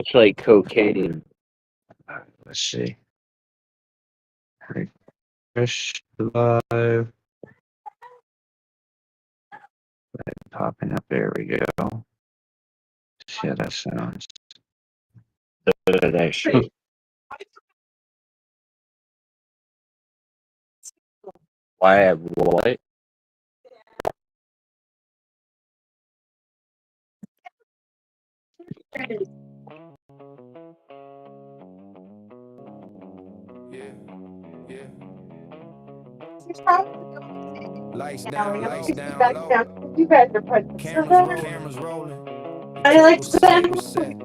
It's like cocaine. Let's see. Refresh live. Popping up. There we go. See how that sounds. That shit. Why have what? Lights down, low. You guys are pregnant. Cameras rolling. I like to Table set.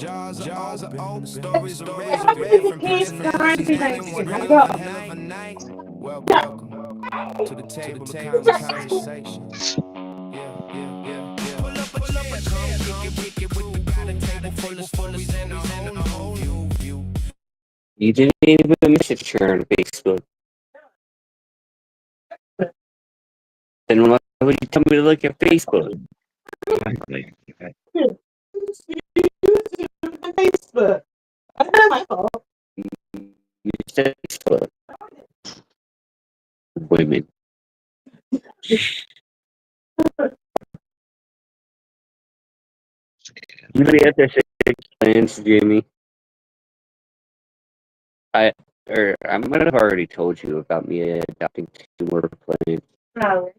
Jaws are open. Stories are read from different personalities. Hanging one hell of a night. Welcome to the table of conversation. Yeah. Pull up a chair, come kick it with the guy. The table full of stories and a whole new view. You didn't even message her on Facebook. Then why would you tell me to look at Facebook? Facebook. That's not my fault. You said Facebook. Women. Anybody out there say plans, Jimmy? I might have already told you about me adopting 2 more plants. No.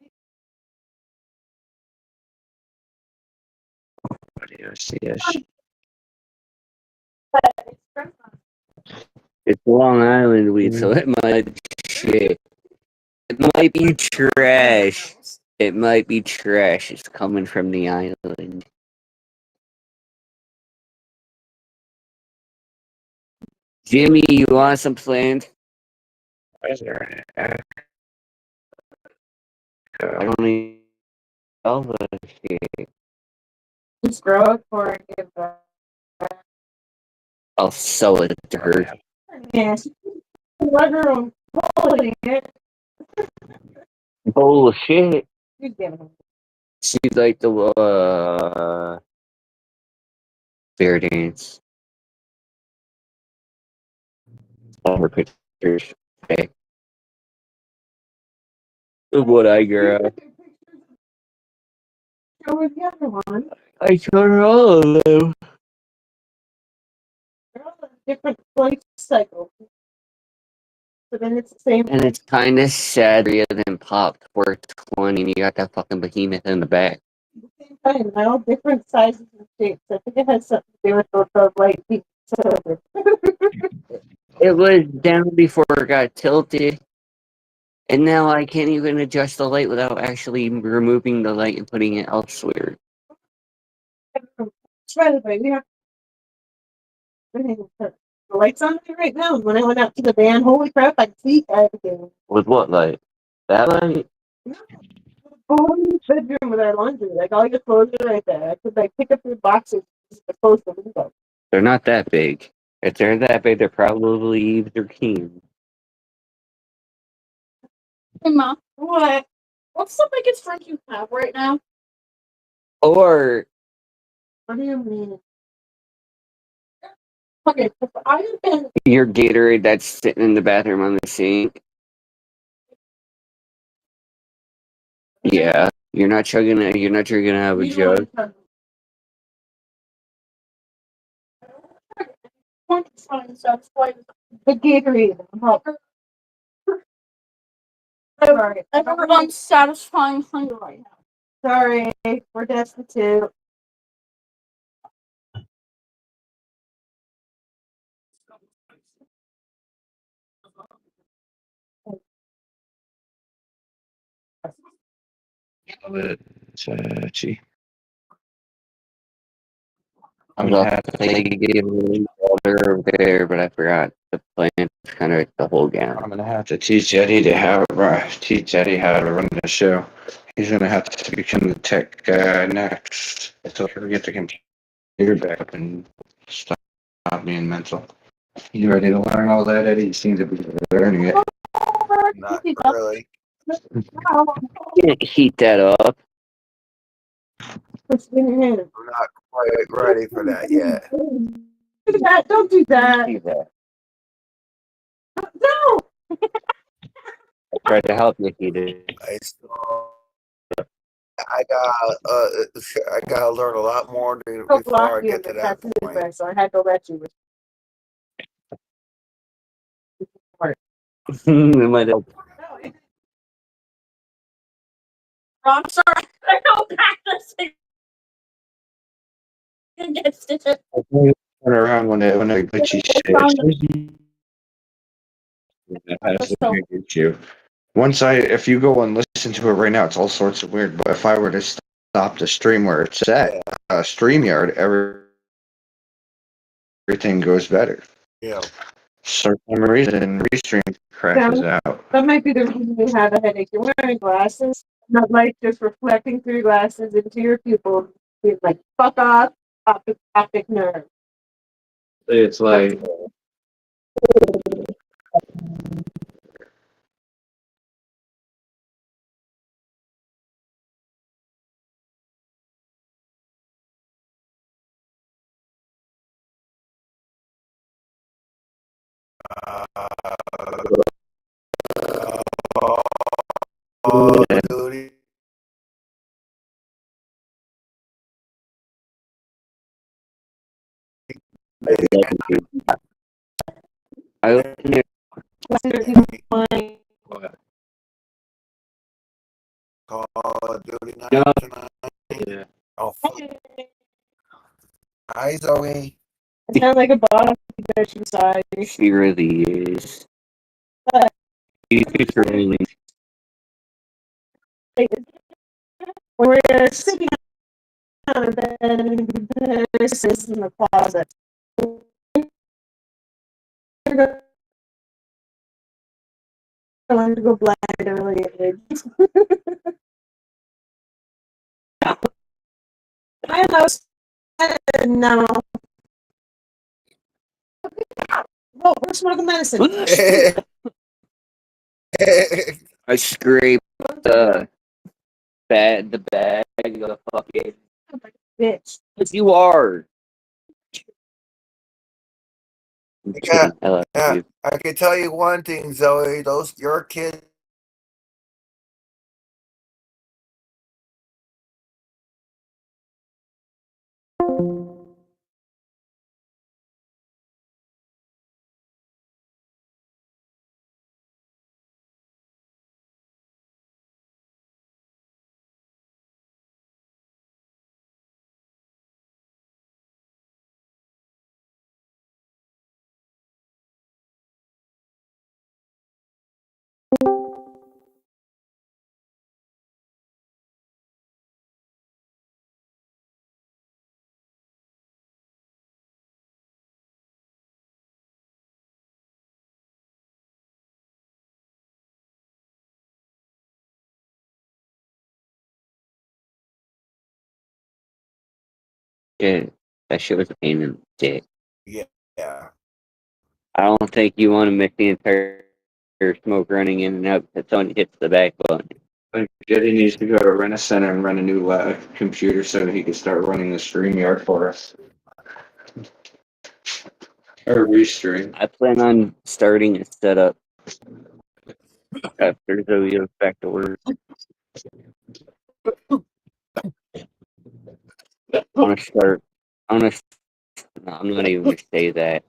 It's Long Island weed, so it might shit. It might be trash. It might be trash. It's coming from the island. Jimmy, you want some plants? Is there an I don't need all the shit. Just grow it for a good I'll sell it to her. Yes. Wonder I'm holding it. Bullshit. You give it. She's like the fair dance. All her pictures. Okay. What I girl. Go with the other one. I showed her all of them. They're all in different life cycles. So then it's the same. And it's kind of sad rather than Pop 420 and you got that fucking behemoth in the back. Same time. They're all different sizes and shapes. I think it has something to do with the light being silver. It was down before it got tilted. And now I can't even adjust the light without actually removing the light and putting it elsewhere. By the way, we have the lights on there right now. When I went out to the van, holy crap, I could see everything. With what light? That light? Oh, in the bedroom with our laundry. Like all your clothes are right there. I could like pick up your boxes and close the window. They're not that big. If they're that big, they're probably Eves or Keen. Hey, Mom. What? What's the biggest drink you have right now? Or What do you mean? Okay, if I have been. your Gatorade that's sitting in the bathroom on the sink. Yeah, you're not chugging it. You're not chugging out of a jug. The Gatorade. Sorry, I'm unsatisfying hunger right now. Sorry, we're destitute. I'm gonna have to give water over there, but I forgot the plant kind of the whole gallon. I'm gonna have to teach Eddie how to run the show. He's gonna have to become the tech guy next. So he'll get the computer back up and stop being mental. You ready to learn all that, Eddie? You seem to be learning it. Not really. Can't heat that up. I'm not quite ready for that yet. Do that. Don't do that. See that. No. I tried to help you, he did. I gotta learn a lot more Don't before block I you get to with that that point. so I had to let you. It might help. I'm sorry. I go back this thing against it. Turn around when a glitchy shit. That has the issue. If you go and listen to it right now, it's all sorts of weird. But if I were to stop the stream where it's at, StreamYard, everything goes better. Yeah. For some reason, Restream crashes out. That might be the reason you have a headache. You're wearing glasses, not like just reflecting through glasses into your pupils. It's like, fuck off, optic nerve. It's like Duty. I opened it. Call of Duty night No. tonight. Yeah. Oh, fuck. Hi, Zoe. I sound like a bottom bitch inside. She really is. She's really. We're sitting on a bed and this is in the closet. I wanted to go blind early. I know. No. Whoa, we're smoking medicine. I scraped the bag of the fucking. Bitch. But you are. I'm Yeah, kidding. I love yeah. you. I can tell you one thing, Zoe. Your kids. Yeah, that shit was a pain in the dick. Yeah. I don't think you want to miss the entire smoke running in and out because someone hits the back button. Like Jetty needs to go to Rent a Center and rent a new computer so he can start running the StreamYard for us. Or Restream. I plan on starting a setup after Zoe goes back to work. I want to start. I want to. No, I'm not even going to say that.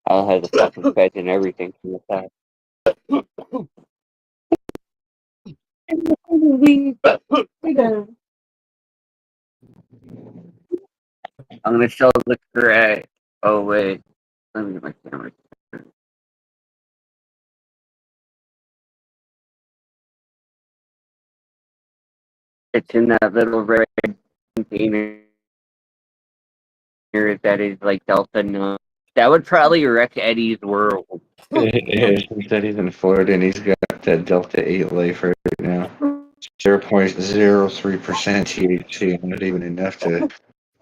I'll have the fucking feds and everything from the side. I'm going to sell the crack. Oh, wait. Let me get my camera. It's in that little red container that is like Delta 9. That would probably wreck Eddie's world. He said he's in Florida and he's got that Delta 8 life right now. 0.03% THC, not even enough to.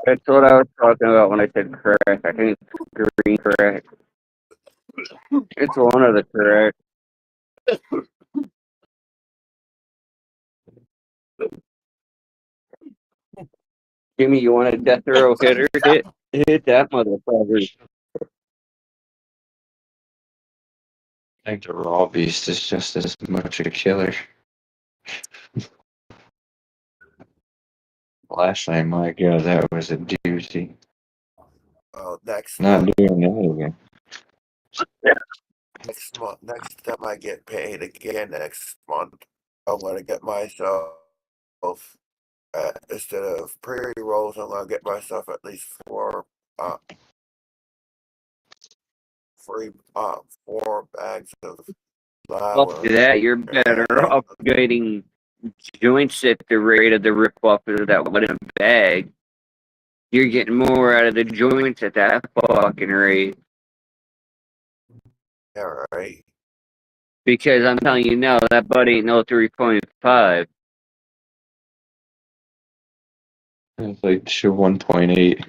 That's what I was talking about when I said crack. I think it's green crack. It's one of the crack. Jimmy, you want a death row hitter? Hit that motherfucker. I think the raw beast is just as much a killer. Last night, my god, that was a doozy. Next Not month, doing that again. next time I get paid again next month, I'm gonna get myself instead of pre-rolls, I'm gonna get myself at least uh four bags of Fuck flour that. You're better and off getting joints at the rate of the rip off of that one in a bag. You're getting more out of the joints at that fucking rate. yeah, right. Because I'm telling you now, that butt ain't no 3.5. It's like 1.8.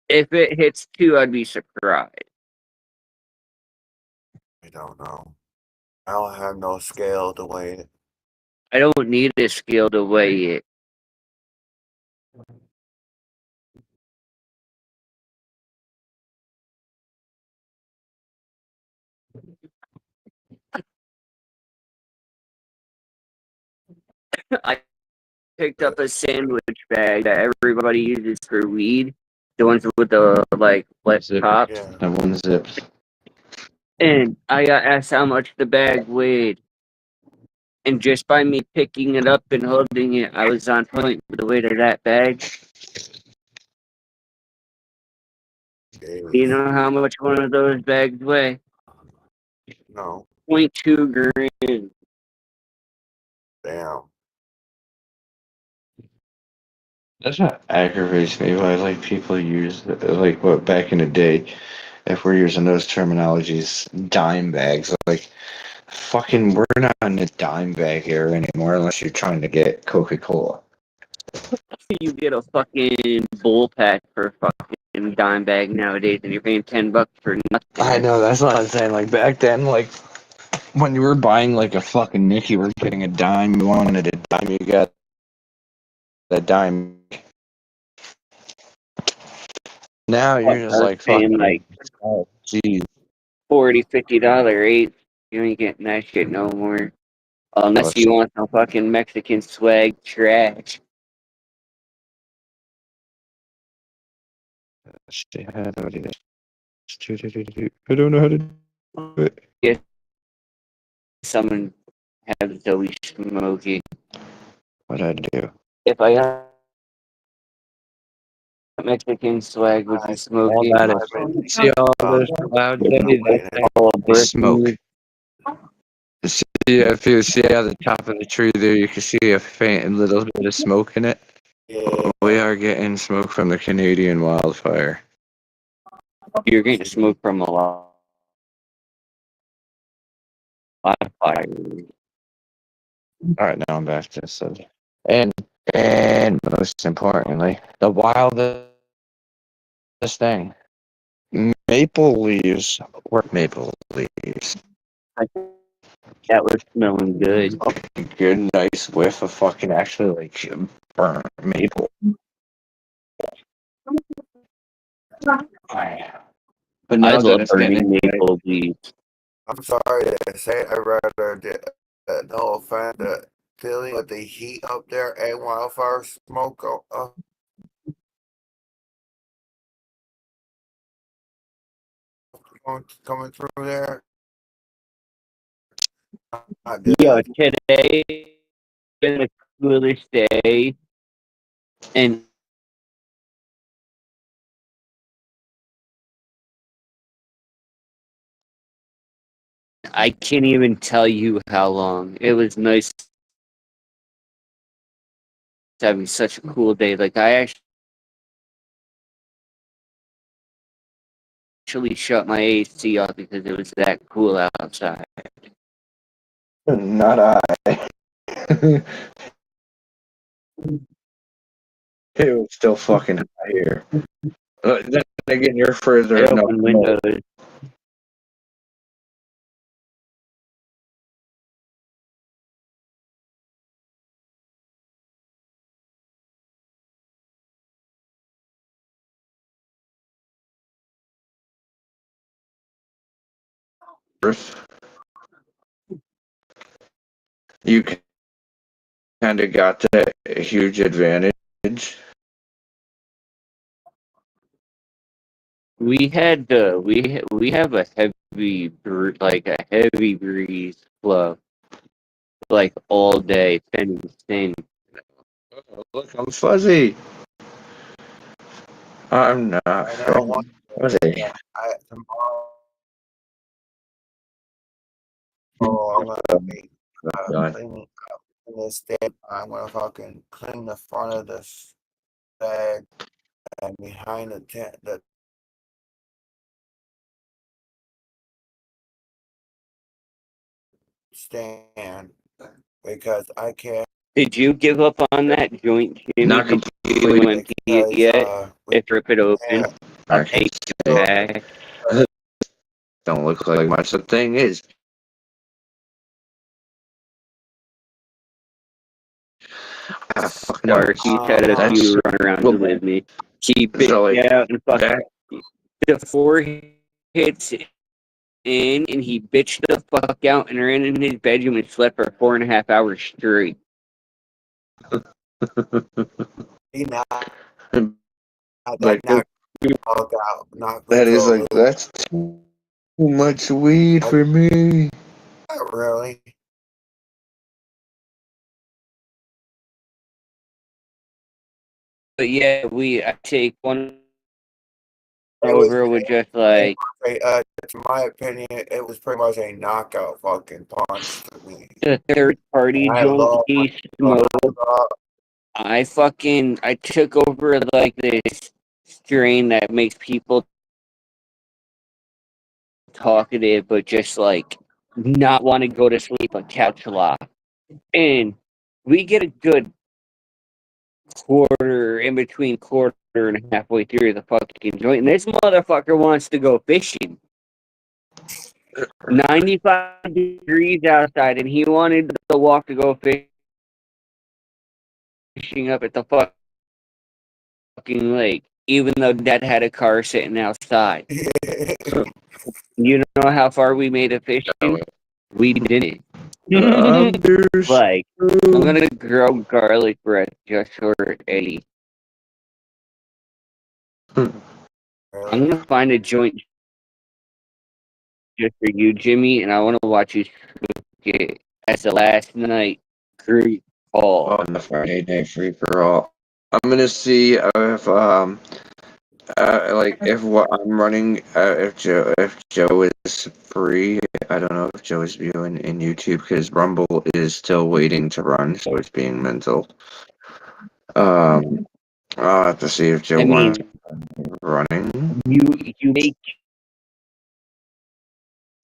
If it hits 2, I'd be surprised. I don't know. I don't have no scale to weigh it. I don't need a scale to weigh it. I picked up a sandwich bag that everybody uses for weed. The ones with the like flat Zip. top. Yeah, That one zips. And I got asked how much the bag weighed. And just by me picking it up and holding it, I was on point with the weight of that bag. You daily. know how much one of those bags weigh? No, 0.2 grams. damn. That's what aggravates me. Why like people use like what back in the day, if we're using those terminologies, dime bags. Like fucking, we're not in the dime bag era anymore unless you're trying to get Coca-Cola. You get a fucking bull pack for a fucking dime bag nowadays, and you're paying $10 for nothing. I know, that's what I'm saying. Like back then, like when you were buying like a fucking Nick, you were getting a dime. You wanted a dime, you got a dime. Now I you're just was like paying fucking. like Oh, geez. $40, $50 rates. You ain't getting that shit no more. Unless you want some fucking Mexican swag trash. Shit, how do I do this? I don't know how to do it. If someone has Zoe smoking. What'd I do? If I got Mexican swag, would you smoke All it? that is. See all those clouds, Eddie? That's All is brick smoke. mood. See, if you see at the top of the tree there, you can see a faint little bit of smoke in it. Yeah, We are getting smoke from the Canadian wildfire. You're getting smoke from a lot of fire. All right, now I'm back to this subject. And most importantly, the wildest thing, maple leaves or maple leaves. That was smelling good. Good, nice whiff of fucking actually like burnt maple. But I now that love it's getting burning maple leaves. I'm sorry to say, I'd rather no offense, dealing with the heat up there and wildfire smoke coming through there. Not Yo, good. today been the coolest day, and I can't even tell you how long. It was nice having such a cool day. Like I actually shut my AC off because it was that cool outside. Not I. It was still fucking hot here. Then again, you're I further enough opened north. windows. You kind of got that huge advantage. We had we have a heavy breeze flow like all day. It's been insane. Oh, look, I'm fuzzy. I'm not I know one fuzzy. tomorrow I'm gonna be Done. cleaning up in this day. I'm gonna fucking clean the front of this bag and behind the tent the stand because I can't Did you give up on that joint, Jimmy? Not Did you completely. empty it because yet? we If rip it open, can't I'll I can take it do back. don't look like much. The thing is, I fucking know. Darky said if That's you run around with me. He bitched so like out and fuck that. the 4 hits in, and he bitched the fuck out and ran in his bedroom and slept for 4.5 hours straight. he not that Like knocked the fuck out, knocked me that to is a like loop. that's too much weed for me. Not really. But yeah, I take one It was over with just like to my opinion, it was pretty much a knockout fucking punch to me. the third party And I joint love he smoked. I took over like this strain that makes people talkative, but just like not want to go to sleep on couch lock. And we get a good quarter in between quarter and halfway through the fucking joint. And this motherfucker wants to go fishing. 95 degrees outside, and he wanted to walk to go fishing up at the fucking lake, even though Dad had a car sitting outside. You know how far we made it fishing? We didn't. Like, I'm gonna grow garlic bread just for Eddie. I'm gonna find a joint just for you, Jimmy, and I want to watch you get as the last night great call. On the Friday night free for all. I'm gonna see if like if what I'm running if Joe is free. I don't know if Joe is viewing in YouTube because Rumble is still waiting to run, so it's being mental. I'll have to see if Joe I mean, wants running. you may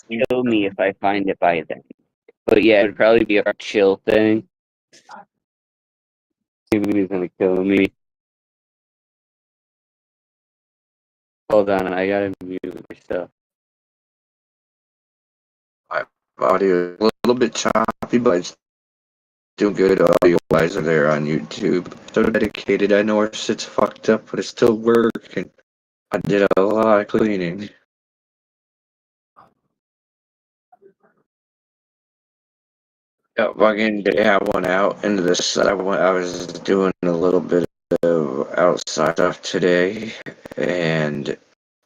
kill me if I find it by then. But yeah, it'd probably be a chill thing. Jimmy's gonna kill me. Hold on, I gotta mute myself. My audio is a little bit choppy, but it's doing good audio wise there on YouTube. So dedicated. I know our shit's fucked up, but it's still working. I did a lot of cleaning. Yeah, fucking day I went out into the sun. I was doing a little bit of outside stuff today, and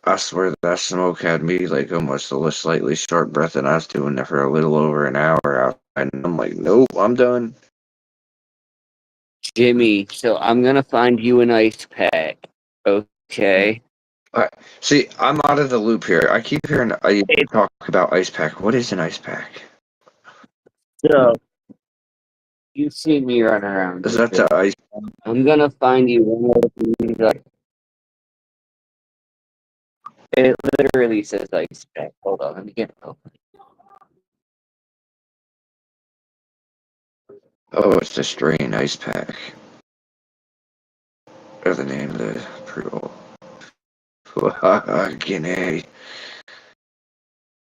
I swear that smoke had me like almost a slightly short breath, and I was doing it for a little over an hour outside. And I'm like, nope, I'm done. Jimmy, so I'm gonna find you an ice pack. Okay. See, I'm out of the loop here. I keep hearing you talk about ice pack. What is an ice pack? So you see me run around Is with that it. the ice? I'm gonna find you one of these. It literally says ice pack. Hold on, let me get it open. Oh, it's the strain ice pack. Or the name of the pre-roll. Fucking A.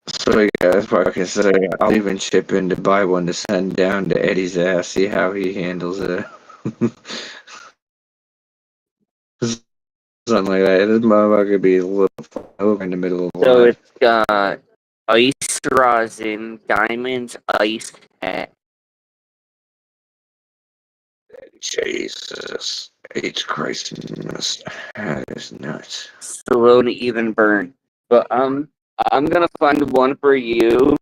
So yeah, that's why I can say I'll even chip in to buy one to send down to Eddie's ass, see how he handles it. Something like that. This motherfucker be a little over in the middle of the So line. it's got ice rosin, diamonds, ice hat, Jesus. H. Christ. That is nuts. slow to even burn. But I'm gonna find one for you,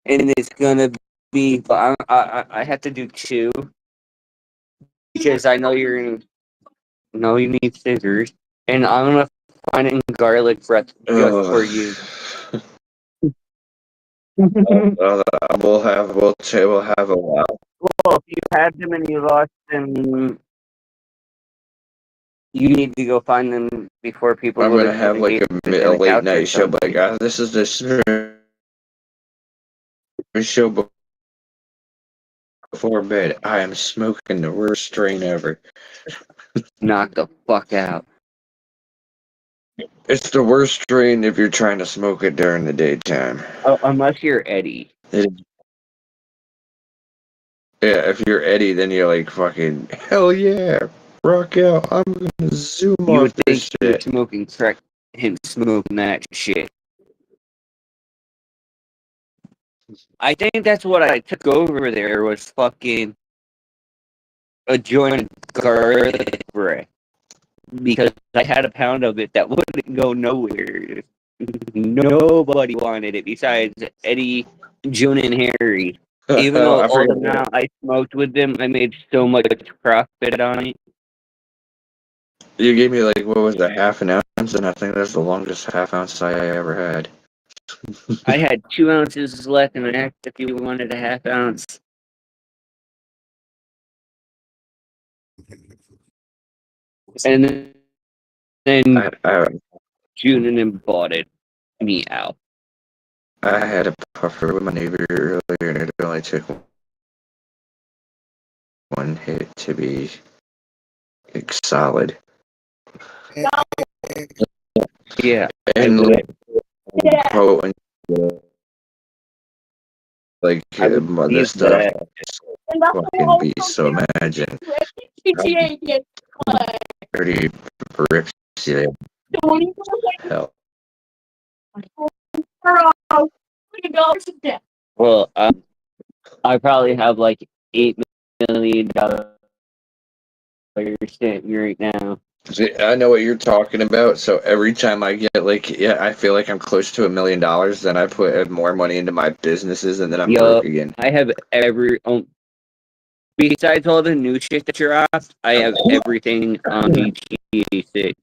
and it's gonna be. But I have to do two because I know you're gonna know you need scissors, and I'm gonna find it in garlic breath just for you. Well, we'll have a while. Well, if you had them and you lost them, you need to go find them before people I'm go gonna to bed have in like case it's in a the late couch or night show, but something. this is the show before bed. I am smoking the worst strain ever. Knock the fuck out. It's the worst strain if you're trying to smoke it during the daytime. Oh, unless you're Eddie. Yeah, if you're Eddie, then you're like fucking hell yeah, rock out. I'm gonna zoom You off would think this you're shit. smoking crack, him smoking that shit. I think that's what I took over there was fucking a joint of garlic bread. Because I had a pound of it that wouldn't go nowhere. Nobody wanted it besides Eddie, June, and Harry. Even though I all the forget. amount I smoked with them, I made so much profit on it. You gave me like what was it, half an ounce, and I think that's the longest half ounce I ever had. I had 2 ounces left, and I asked if you wanted a half ounce. And then I June and then bought it me out. I had a puffer with my neighbor earlier, and it only took one hit to be like, solid. Yeah, I And would. potent, like I would this believe stuff that. fucking beast. So imagine how dirty bricks you hell. Well, I probably have like $8 million sitting right now. See, I know what you're talking about. So every time I get like, yeah, I feel like I'm close to $1 million. Then I put more money into my businesses, and then I'm broke Yup, again. I have every. Besides all the new shit that you're off, I have everything on GTA 6.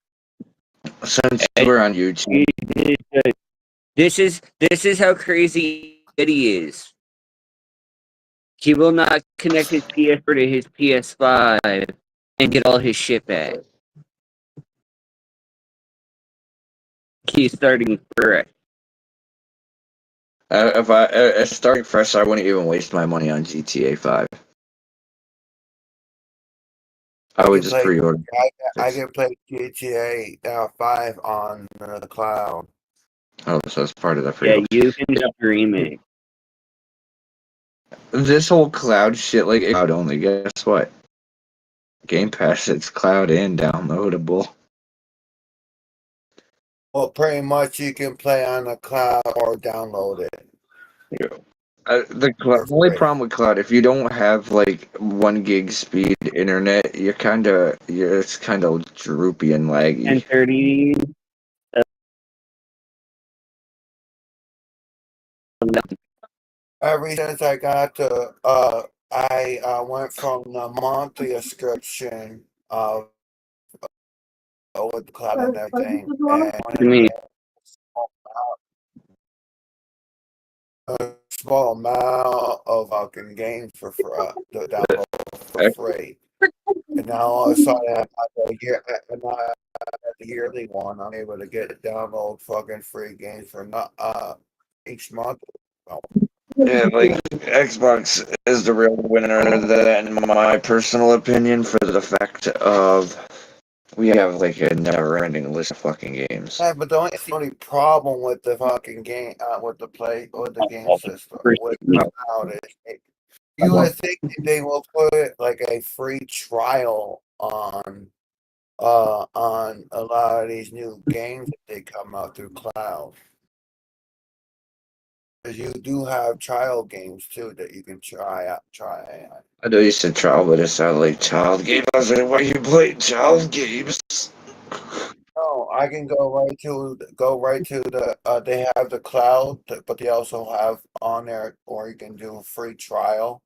Since we're on YouTube, This is how crazy Eddie is. He will not connect his PS4 to his PS5 and get all his shit back. He's starting fresh. if I starting fresh, I wouldn't even waste my money on GTA 5. I would just pre-order. I can play GTA 5 on the cloud. Oh, so it's part of the Yeah, pre-order. you can stream it. This whole cloud shit, like cloud only. Guess what? Game Pass, it's cloud and downloadable. Well, pretty much you can play on the cloud or download it. The only problem with cloud, if you don't have like 1 gig speed internet, it's kind of droopy and laggy. 1030. Ever since I got to, I went from the monthly subscription with the cloud and everything, and I mean, a small amount of fucking games to download for free. And now all of a sudden, the yearly one, I'm able to get download fucking free games for not each month. Yeah, like Xbox is the real winner of that, in my personal opinion, for the fact of we have like a never-ending list of fucking games. Yeah, but the only problem with the fucking game, with the game system, with the cloud is, you would think that they will put like a free trial on a lot of these new games that they come out through cloud. 'Cause you do have child games too that you can try out. I know you said child, but it sounded like child game. I was like, why you playing child games? No, I can go right to the. They have the cloud, but they also have on there, or you can do a free trial.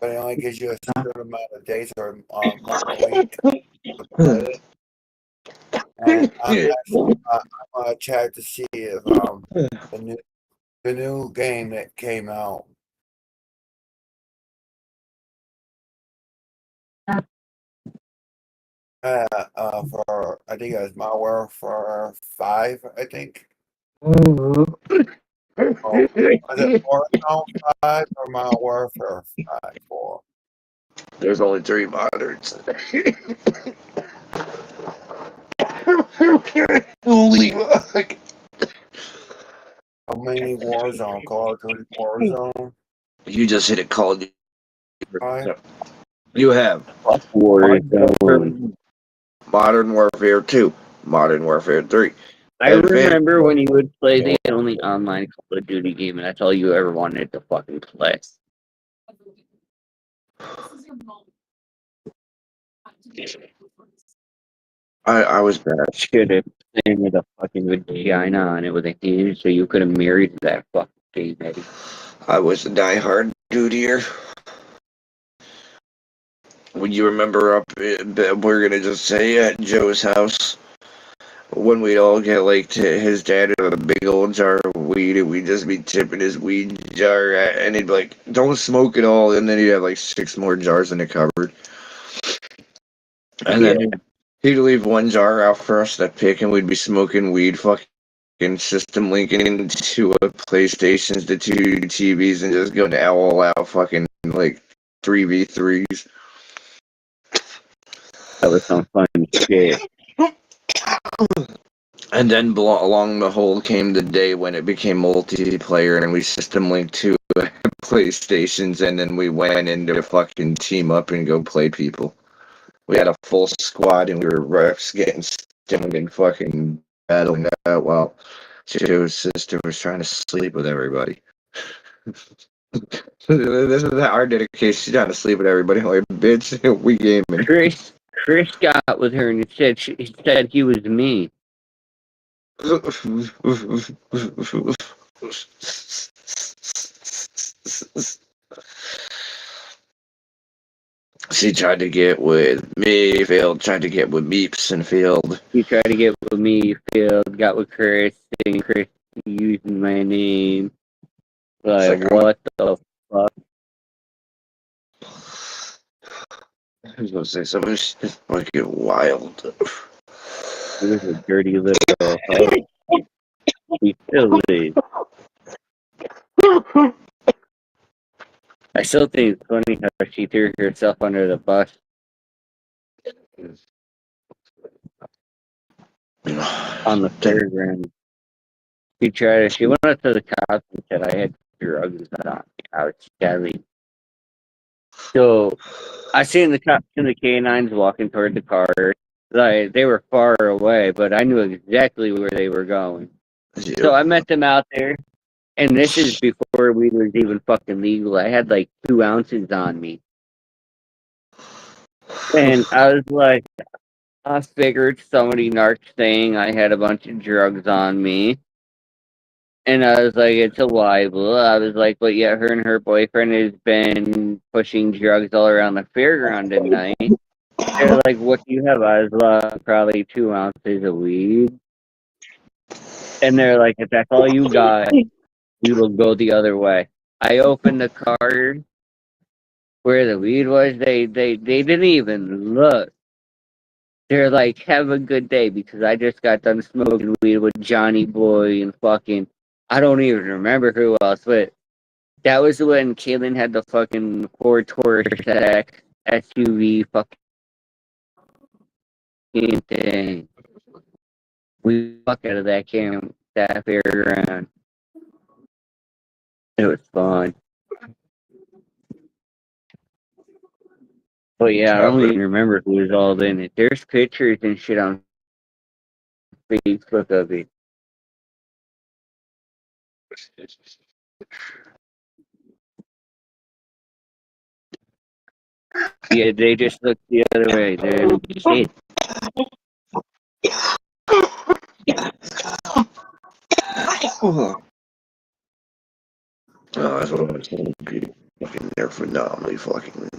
But it only gives you a certain amount of days or week to play it. And I'm gonna check to see if the new the new game that came out. For I think it was malware for 5. I think. Oh, was it Warzone 5 or Modern Warfare 5? 4. There's only 3 moderns. Holy fuck. How many Warzone? Call of Duty Warzone You just hit a Call of Duty. 5? You have Warzone. Modern Warfare 2, Modern Warfare 3, I Advanced remember when you Warfare. would play the only online Call of Duty game, and that's all you ever wanted to fucking play. I was bad. Should have been with a fucking vagina on it with a hinge, so you could have married that fucking game, Eddie. I was a diehard dutier. When you remember we're gonna just say at Joe's house, when we'd all get like to his dad with a big old jar of weed, and we'd just be tipping his weed jar, and he'd be like, "Don't smoke it all," and then he'd have like 6 more jars in the cupboard, and then he'd leave one jar out for us to pick, and we'd be smoking weed, fucking system linking into a PlayStations to 2 TVs, and just going all out fucking like 3v3s. That was some fun shit. And then along the whole came the day when it became multiplayer and we system linked to PlayStations, and then we went into a fucking team up and go play people. We had a full squad and we were refs getting stoned and fucking battling that while Joe's sister was trying to sleep with everybody. This is our dedication. She's trying to sleep with everybody. Like, bitch, we gaming. Chris got with her and he said he was me. She tried to get with me, failed. Tried to get with Meeps and failed. He tried to get with me, failed, got with Chris, and Chris using my name. Like, what the fuck? I was gonna say something fucking wild. He was a dirty little hoe. He still is. I still think it's funny how she threw herself under the bus. On the fairground. She went up to the cops and said I had drugs on me. I was deadly. So I seen the cops and the canines walking toward the car. Like they were far away, but I knew exactly where they were going. So I met them out there, and this is before weed was even fucking legal. I had like 2 ounces on me. And I was like, I figured somebody narked saying I had a bunch of drugs on me. And I was like, it's a libel. I was like, but yet her and her boyfriend has been pushing drugs all around the fairground at night. They're like, what do you have? I was like, probably 2 ounces of weed. And they're like, if that's all you got, we will go the other way. I opened the car where the weed was. They didn't even look. They're like, have a good day, because I just got done smoking weed with Johnny Boy and fucking, I don't even remember who else, but that was when Kaylin had the fucking Ford Taurus SUV fucking thing. We fuck out of that fairground. It was fun. But yeah, I don't even remember who was all in it. There's pictures and shit on Facebook of it. Yeah, they just look the other way. They're shit. Oh, that's what I'm saying. Fucking, they're phenomenally fucking Like,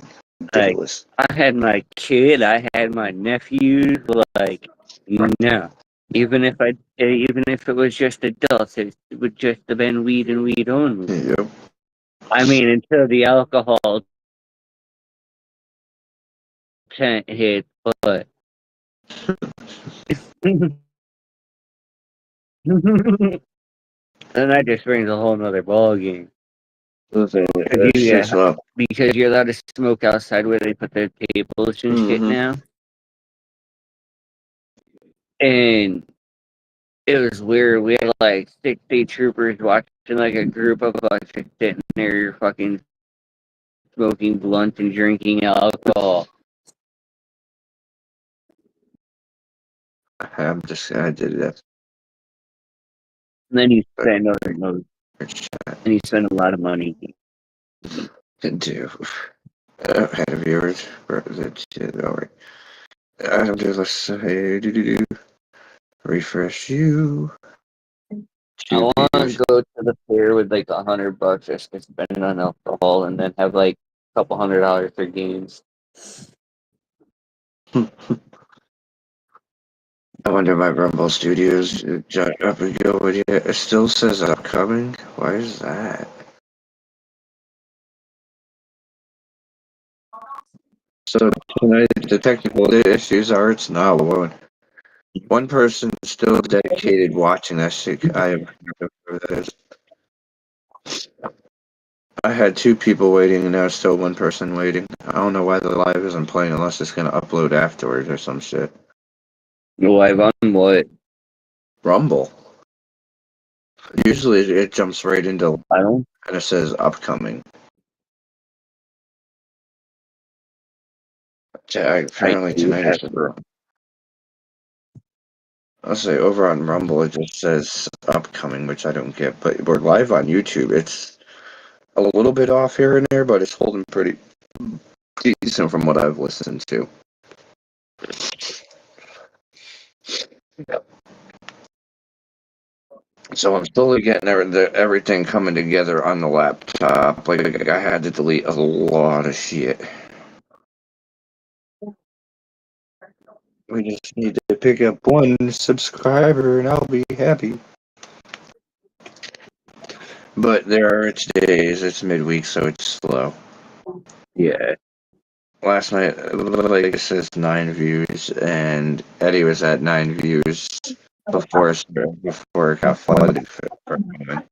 ridiculous. I had my kid, I had my nephews. Like, no. Even if it was just adults, it would just have been weed and weed only. Yep. I mean, until the alcohol tent hit, but. And that just brings a whole nother ball game. Listen, Because that shit's not. because you're allowed to smoke outside where they put their tables and shit Mm-hmm. now. And it was weird. We had like 60 troopers watching like a group of us just sitting there fucking smoking blunts and drinking alcohol. I did that. And then you spend and you spend a lot of money. Can do. Have you ever heard that shit? Alright. I'm just let's say refresh you. I want to Beers. go to the fair with like $100 just to spend it on alcohol and then have like a couple $100 for games. I wonder my Rumble Studios up and go with you. It still says upcoming. Why is that? So tonight the technical issues are it's not one person still dedicated watching that shit. I am I had two people waiting and now it's still one person waiting. I don't know why the live isn't playing unless it's gonna upload afterwards or some shit. Live on what? Rumble. Usually it jumps right into I don't. and it says upcoming. Apparently tonight it's I'll say over on Rumble it just says upcoming, which I don't get, but we're live on YouTube. It's a little bit off here and there, but it's holding pretty decent from what I've listened to. So I'm slowly getting everything coming together on the laptop. Like I had to delete a lot of shit. We just need to pick up one subscriber and I'll be happy. But there are its days. It's midweek, so it's slow. Yeah. Last night, like it says 9 views, and Eddie was at 9 views before it got flooded for a moment.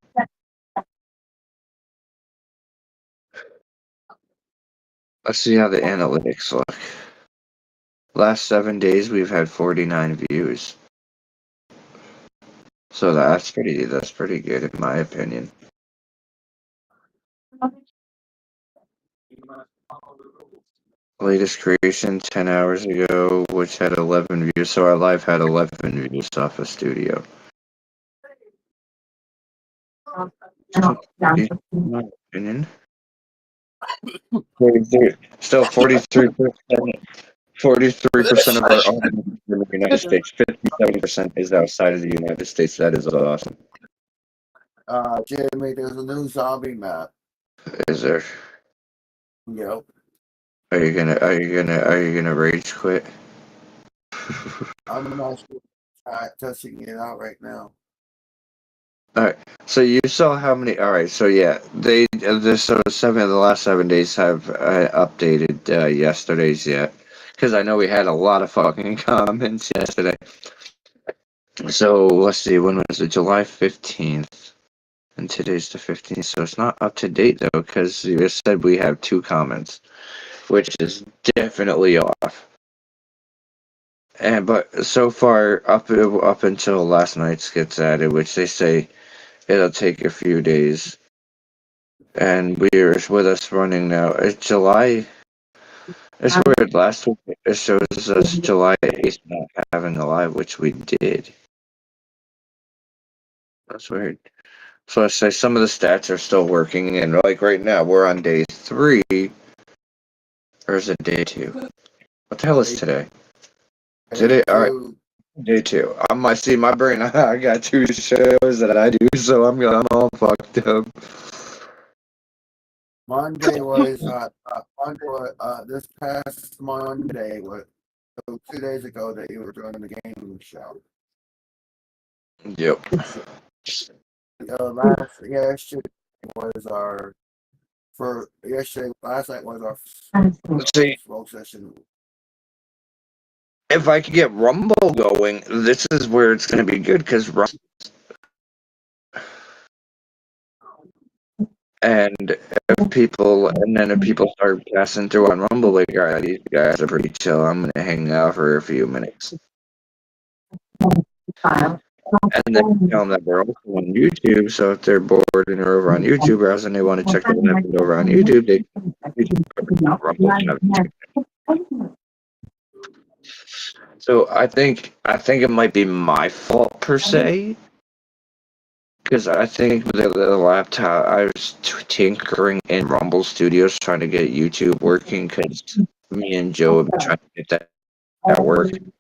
Let's see how the analytics look. Last 7 days, we've had 49 views. So that's pretty good in my opinion. Latest creation 10 hours ago, which had 11 views. So our live had 11 views off of Studio. In my opinion. Still 43% of our audience is in the United States. 57% is outside of the United States. That is awesome. Jimmy, there's a new zombie map. Is there? Yep. Are you gonna rage quit? I'm not testing it out right now. Alright, so you saw how many? Alright, so yeah, so the last 7 days have updated yesterday's yet, because I know we had a lot of fucking comments yesterday. So let's see, when was it? July 15th, and today's the 15th, so it's not up to date though, because you said we have 2 comments, which is definitely off. But so far, up until last night's gets added, which they say it'll take a few days. And we're with us running now. It's July. It's weird. Last week it shows us July 8th not having a live, which we did. That's weird. So I say some of the stats are still working, and like right now we're on day 3, or is it day 2? What the hell is today? Today, all right, day 2. I see my brain. I got 2 shows that I do, so I'm all fucked up. Monday was this past Monday was 2 days ago that you were doing the gaming show. Yep. Yesterday was our last night was our See, smoke session. if I could get Rumble going, this is where it's going to be good because if people start passing through on Rumble, like, all right, these guys are pretty chill. I'm going to hang out for a few minutes. And then tell them that we're also on YouTube, so if they're bored and are over on YouTube and they want to check the episode over on YouTube, they can Rumble. So I think it might be my fault per se, because I think with the laptop I was tinkering in Rumble Studios trying to get YouTube working because me and Joe have been trying to get that working.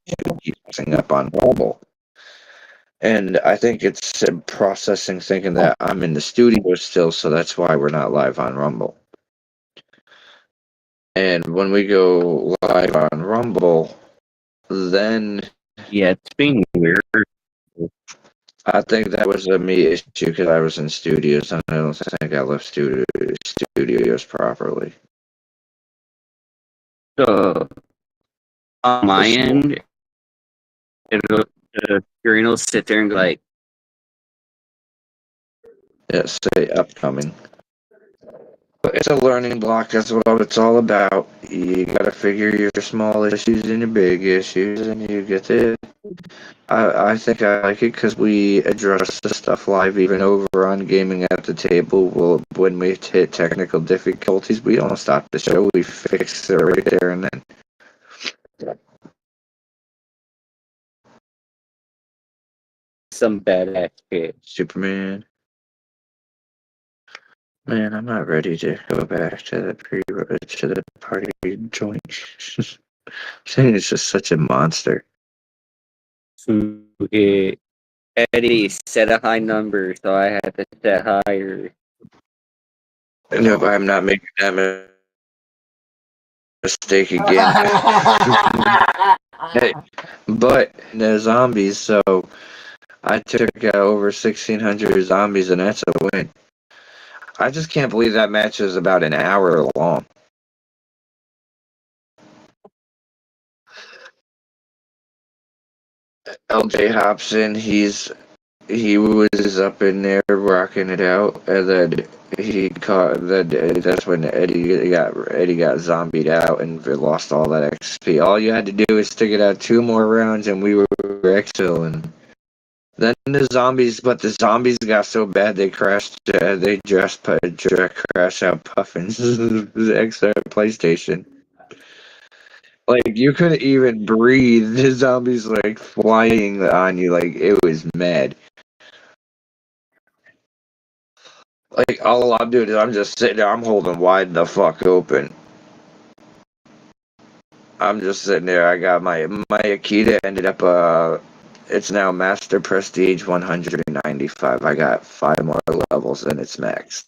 Should keep messing up on Rumble. And I think it's processing thinking that I'm in the studio still, so that's why we're not live on Rumble. And when we go live on Rumble, then Yeah, it's being weird. I think that was a me issue because I was in studios and I don't think I left studios properly. So on my end, the screen will sit there and go like, Yeah, say upcoming. But it's a learning block. That's what it's all about. You gotta figure your small issues and your big issues, and you get it. I think I like it because we address the stuff live, even over on Gaming at the Table. Well, when we hit technical difficulties, we don't stop the show. We fix it right there and then. some badass shit. Superman. Man, I'm not ready to go back to the party joint. Shane is just such a monster. To hit Eddie set a high number, so I had to set higher. No, I'm not making that mistake again. Hey, but the zombies, so I took out over 1,600 zombies, and that's a win. I just can't believe that match is about an hour long. LJ Hobson, he was up in there rocking it out, and then he caught. That's when Eddie got zombied out and lost all that XP. All you had to do is stick it out 2 more rounds, and we were excelling. Then the zombies got so bad they crashed. They just crash out Puffins, the extra PlayStation. Like you couldn't even breathe. The zombies like flying on you, like it was mad. Like all I'm doing is I'm just sitting there. I'm holding wide the fuck open. I'm just sitting there. I got my Akita ended up. It's now Master Prestige 195. I got 5 more levels and it's maxed.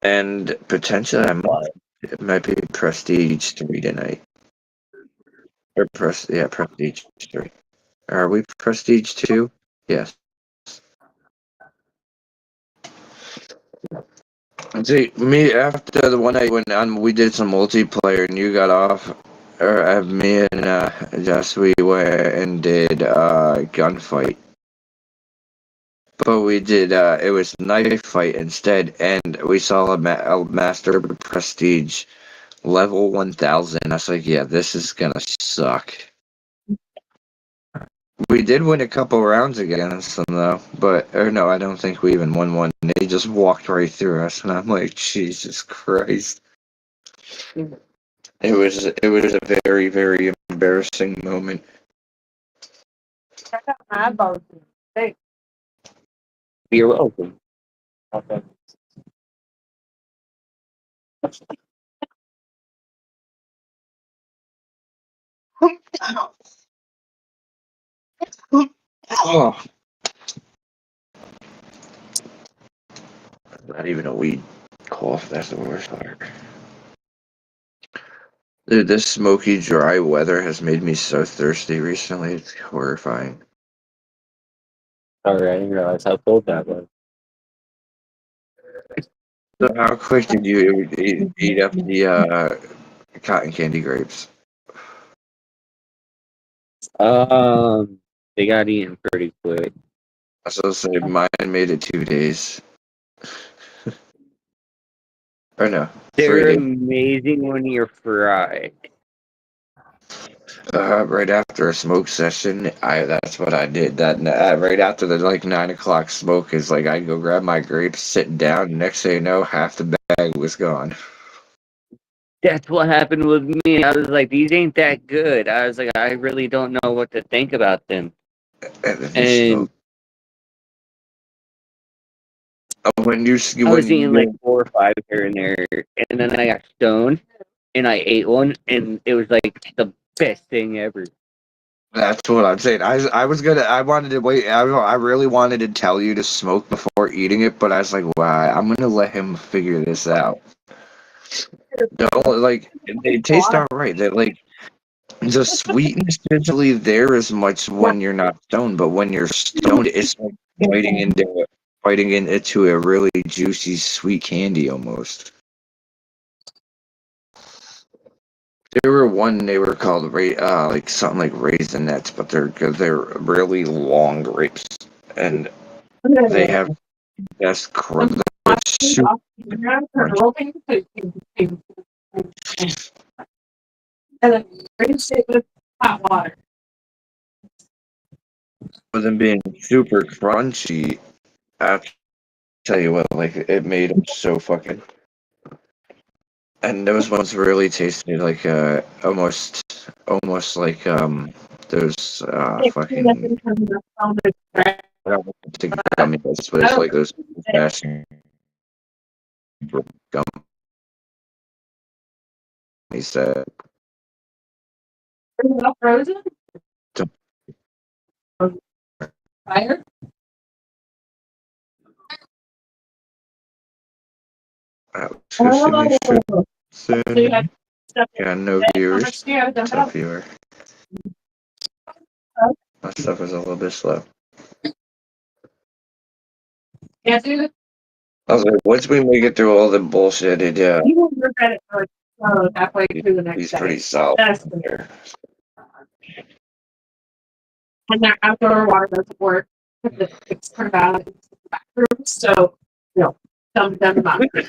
And potentially it might be Prestige 3 tonight. Or Prestige 3. Are we Prestige 2? Yes. See, me after the one night when we did some multiplayer and you got off, or me and Jess, we went and did gunfight. But we did, it was knife fight instead, and we saw a Master Prestige level 1000. I was like, yeah, this is gonna suck. We did win a couple rounds against them though, or no, I don't think we even won one. They just walked right through us, and I'm like, Jesus Christ. It was a very, very embarrassing moment. eyeballs. Hey, You're welcome. Okay. Oh, not even a weed cough. That's the worst part. Dude, this smoky, dry weather has made me so thirsty recently. It's horrifying. Sorry, I didn't realize how cold that was. So how quick did you eat up the cotton candy grapes? They got eaten pretty quick. I was gonna say mine made it 2 days. Or no, three They're days. amazing when you're fried. Right after a smoke session, that's what I did. Right after the like 9 o'clock smoke is like I'd go grab my grapes, sit down, and next thing you know, half the bag was gone. That's what happened with me. I was like, these ain't that good. I was like, I really don't know what to think about them. And then you And smoke. When you I was eating like when 4 or 5 here and there, and then I got stoned, and I ate one, and it was like the best thing ever. That's what I'm saying. I wanted to wait. I really wanted to tell you to smoke before eating it, but I was like, wow, I'm gonna let him figure this out. No, like they taste alright. They're like the sweetness isn't really there as much when you're not stoned, but when you're stoned, it's like biting into a really juicy sweet candy almost. They were called like something like raisinets, but they're really long grapes, and they have best crunch. It's super crunchy. and then rinse it with hot water. For them being super crunchy, I'll tell you what, like it made them so fucking. And those ones really tasted like almost like those fucking I don't know if it's gummy bears, but it's like those fashion gummies that Frozen? Fire? just to make sure. Oh, so you had stuff Yeah, no how viewers. much do you have to What's up, have? viewer? My stuff is a little bit slow. Yeah, dude, I was like, once we make it through all the bullshit, you won't regret it for halfway through the next he's pretty day. solid That's the here. and that outdoor water doesn't work because it's turned out into the bathroom. So, dump them in the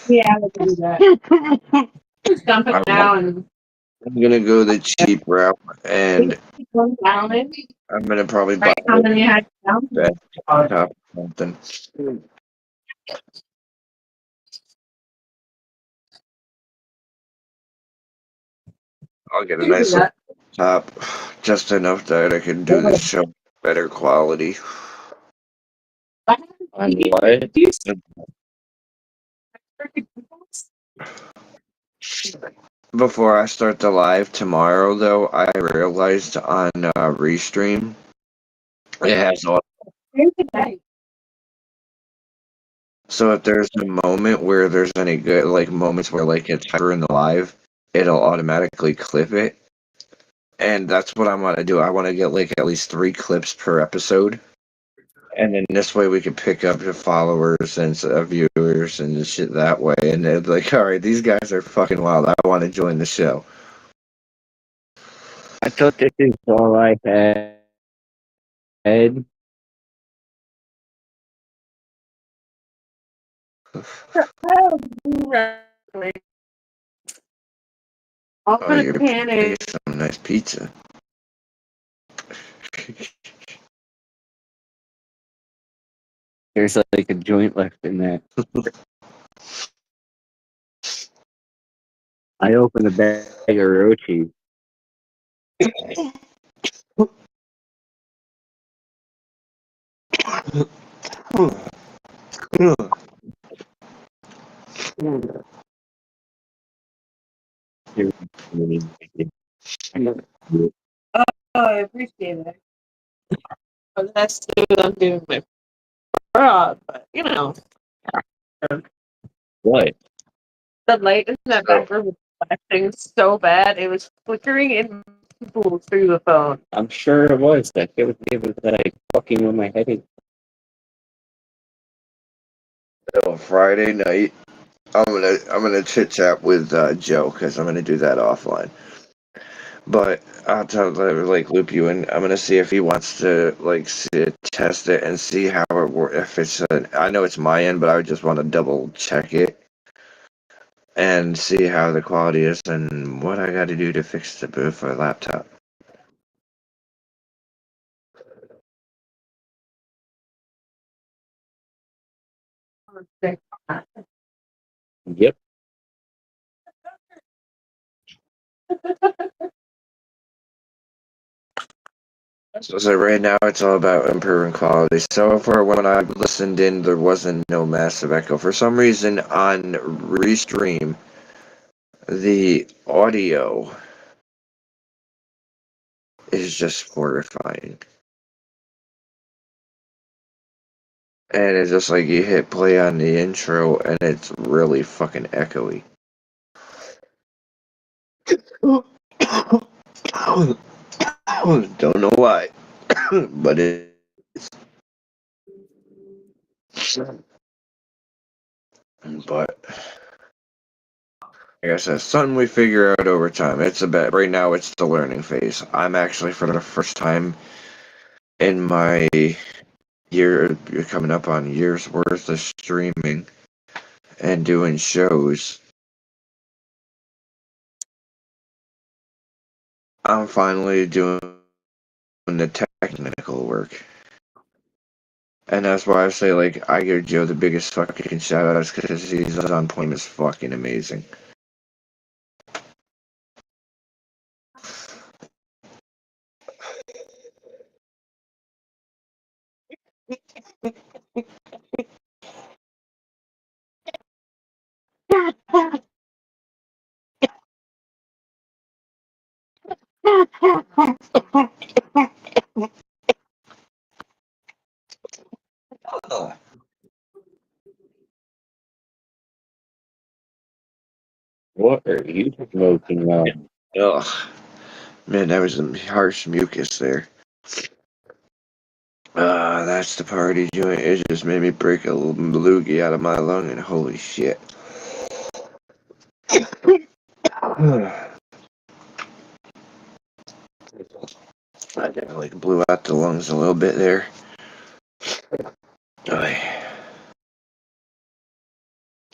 Yeah, we can do that. Just dump it now and I'm gonna go the cheap route, and keep going down it. I'm gonna probably buy Right? How many you had down? that top something. I'll get a You do nice that. top, just enough that I can do this show better quality. On what? Before I start the live tomorrow, though, I realized on Restream it has all. So if there's a moment where there's any good like moments where like it's hyper in the live, it'll automatically clip it, and that's what I want to do. I want to get like at least 3 clips per episode, and then this way we can pick up the followers and viewers and shit that way. And they're like, all right, these guys are fucking wild. I want to join the show. I thought this is all I had. I'll Oh, put you're a pan gonna in. get some nice pizza. There's like a joint left in that. I opened a bag of Rochi. Oh, I appreciate it. But that's what I'm doing my fraud, but you know, What? the light in that back room was flashing so bad it was flickering in people through the phone. I'm sure it was. That it was like fucking with my headache. So Friday night, I'm gonna chit chat with Joe because I'm gonna do that offline. But I'll like loop you in. I'm gonna see if he wants to like test it and see how it works. If it's I know it's my end, but I would just want to double check it and see how the quality is and what I got to do to fix the boot for the laptop. Yep. So right now it's all about improving quality. So for when I listened in, there wasn't no massive echo. For some reason on Restream, the audio is just horrifying. And it's just like you hit play on the intro and it's really fucking echoey. Don't know why, but it's. But like I said, something we figure out over time. It's a bit right now. It's the learning phase. I'm actually for the first time in my year, coming up on years worth of streaming and doing shows. I'm finally doing the technical work. And that's why I say, like, I give Joe the biggest fucking shout outs because he's on point. Is fucking amazing. What are you smoking on? Ugh. Man, that was some harsh mucus there. That's the party joint. It just made me break a little loogie out of my lung, and holy shit. I definitely blew out the lungs a little bit there. I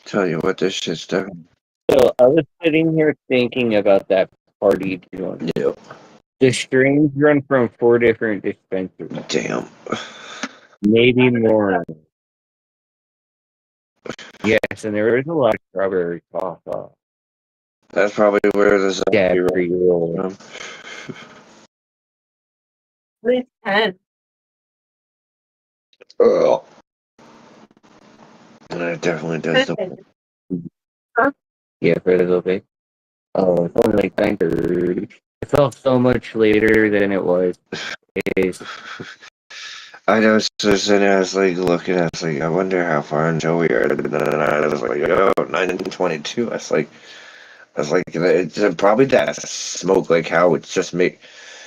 tell you what, this shit's definitely. So I was sitting here thinking about that party joint. Yep. The strains run from 4 different dispensaries. Damn. Maybe more. Yes, and there was a lot of strawberry cough. That's probably where the zombie Gabriel. roll from. At least 10. Ugh. And it definitely does the. Yeah, for a little bit. Oh, it's only like 9:30. It felt so much later than it was. It's I know, so I was like looking, I was like, I wonder how far in Joe we are. And then I was like, oh, 9:22. I was like, it's probably that smoke, like how it's just make,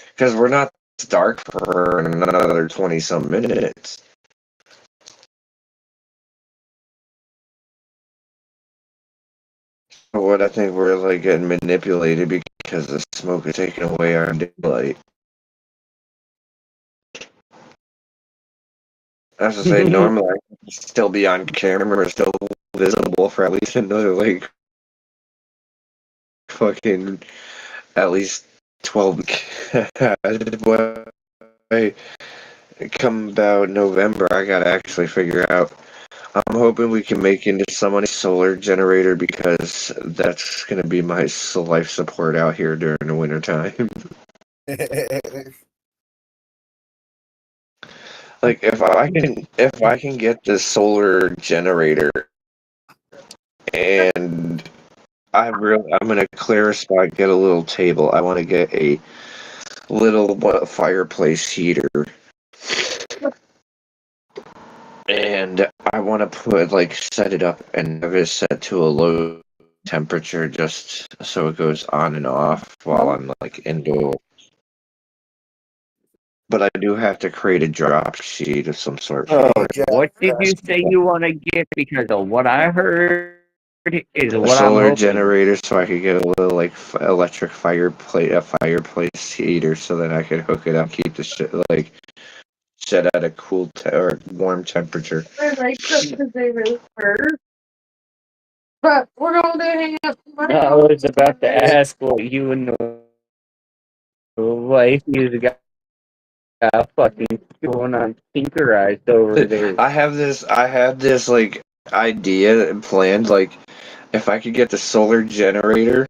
because we're not dark for another 20 some minutes. What I think we're like getting manipulated because the smoke is taking away our daylight. As I say, normally I can still be on camera, still visible for at least another like fucking at least 12. But come about November, I gotta actually figure out. I'm hoping we can make into someone's solar generator because that's gonna be my life support out here during the winter time. Like if I can get this solar generator and I'm gonna clear a spot, get a little table. I want to get a little fireplace heater, and I want to set it up and have it set to a low temperature just so it goes on and off while I'm like indoor. But I do have to create a drop sheet of some sort. Oh, Hey, Jeff, what did you say you want to get? Because of what I heard is A what I'm solar hoping. generator so I could get a little electric fireplace heater so that I could hook it up, keep the shit set at a or warm temperature. I like them because they really hurt. But we're going to hang out. I was about to ask what you and the wife you got fucking going on tinkerized over there. I have this idea and planned, like if I could get the solar generator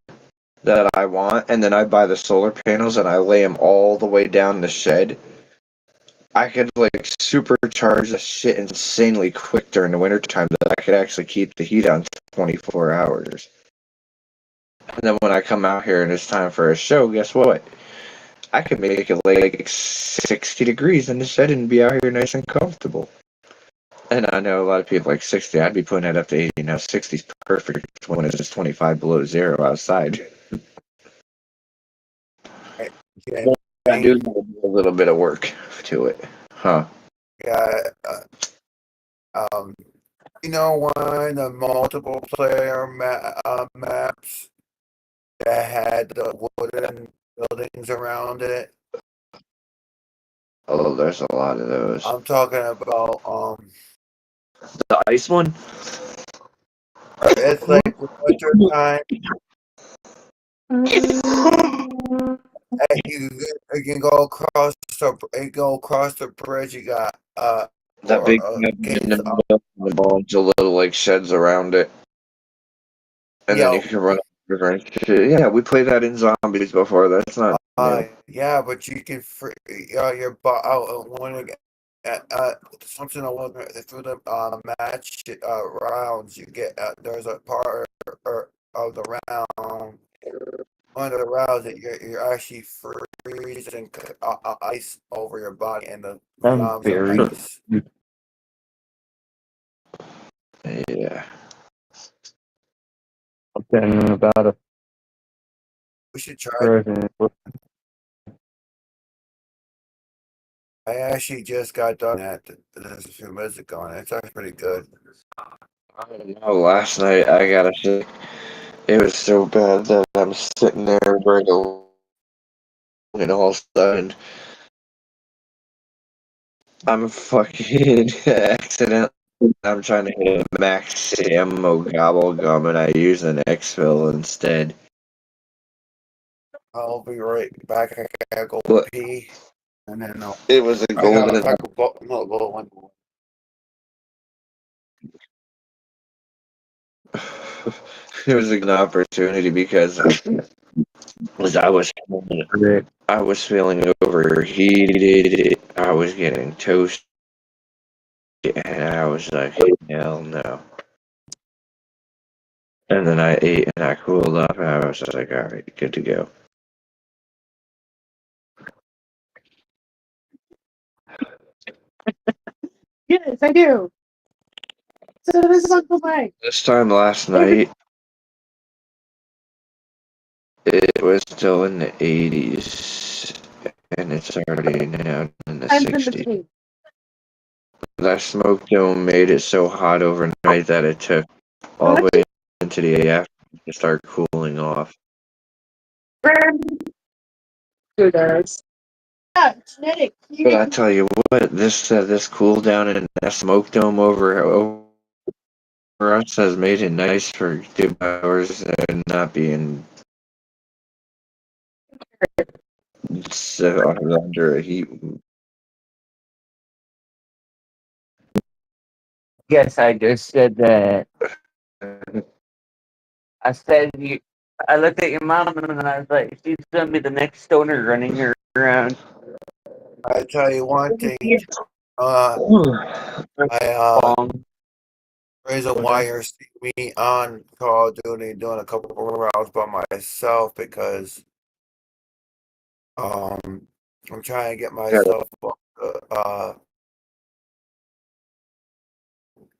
that I want and then I buy the solar panels and I lay them all the way down the shed, I could supercharge the shit insanely quick during the wintertime that I could actually keep the heat on 24 hours. And then when I come out here and it's time for a show, guess what? I could make it like 60 degrees in the shed and be out here nice and comfortable. And I know a lot of people like 60. I'd be putting it up to 80 now. 60's perfect when it's just 25 below zero outside. yeah, I do do a little bit of work to it, huh? yeah, um, one of the multiple player maps that had the wooden buildings around it. Oh, there's a lot of those. I'm talking about The ice one? it's like winter time. You can go across the bridge. You got That big in gates the middle, with a bunch of little sheds around it, and then you can run up the river and shit. Yeah, we played that in Zombies before. That's not new. yeah, but you can free your when you get something along through the match rounds. You get there's a part of the round. One of the rounds that you're actually freezing ice over your body and the I'm bombs of very ice. Yeah. something about a We should try. frozen. I actually just got done at this a few minutes ago, and it's actually pretty good. I don't know. Last night I got sick. It was so bad that I'm sitting there right alone, and all of a sudden I'm fucking accidentally. I'm trying to hit a max ammo gobble gum, and I use an X-Fill instead. I'll be right back. I gotta go But pee, and then it was a I got golden. no golden. It was an opportunity because I was feeling overheated. I was getting toasted, and I was like, hell no. And then I ate and I cooled off, and I was just like, all right, good to go. Yes, I do. So this is Uncle Mike. This time last night, it was still in the 80s, and it's already now in the I'm in the 60s. tape. That smoke dome made it so hot overnight that it took all the way into the afternoon to start cooling off. Good guys. Yeah, genetic. But I tell you what, this cool down in that smoke dome over us has made it nice for 2 hours and not being so under a heat. Yes, I just said that. I said you. I looked at your mom and I was like, she's gonna be the next stoner running around. I tell you one thing, uh, I Bong. reason why you're seeing me on Call of Duty doing a couple of rounds by myself because I'm trying to get myself uh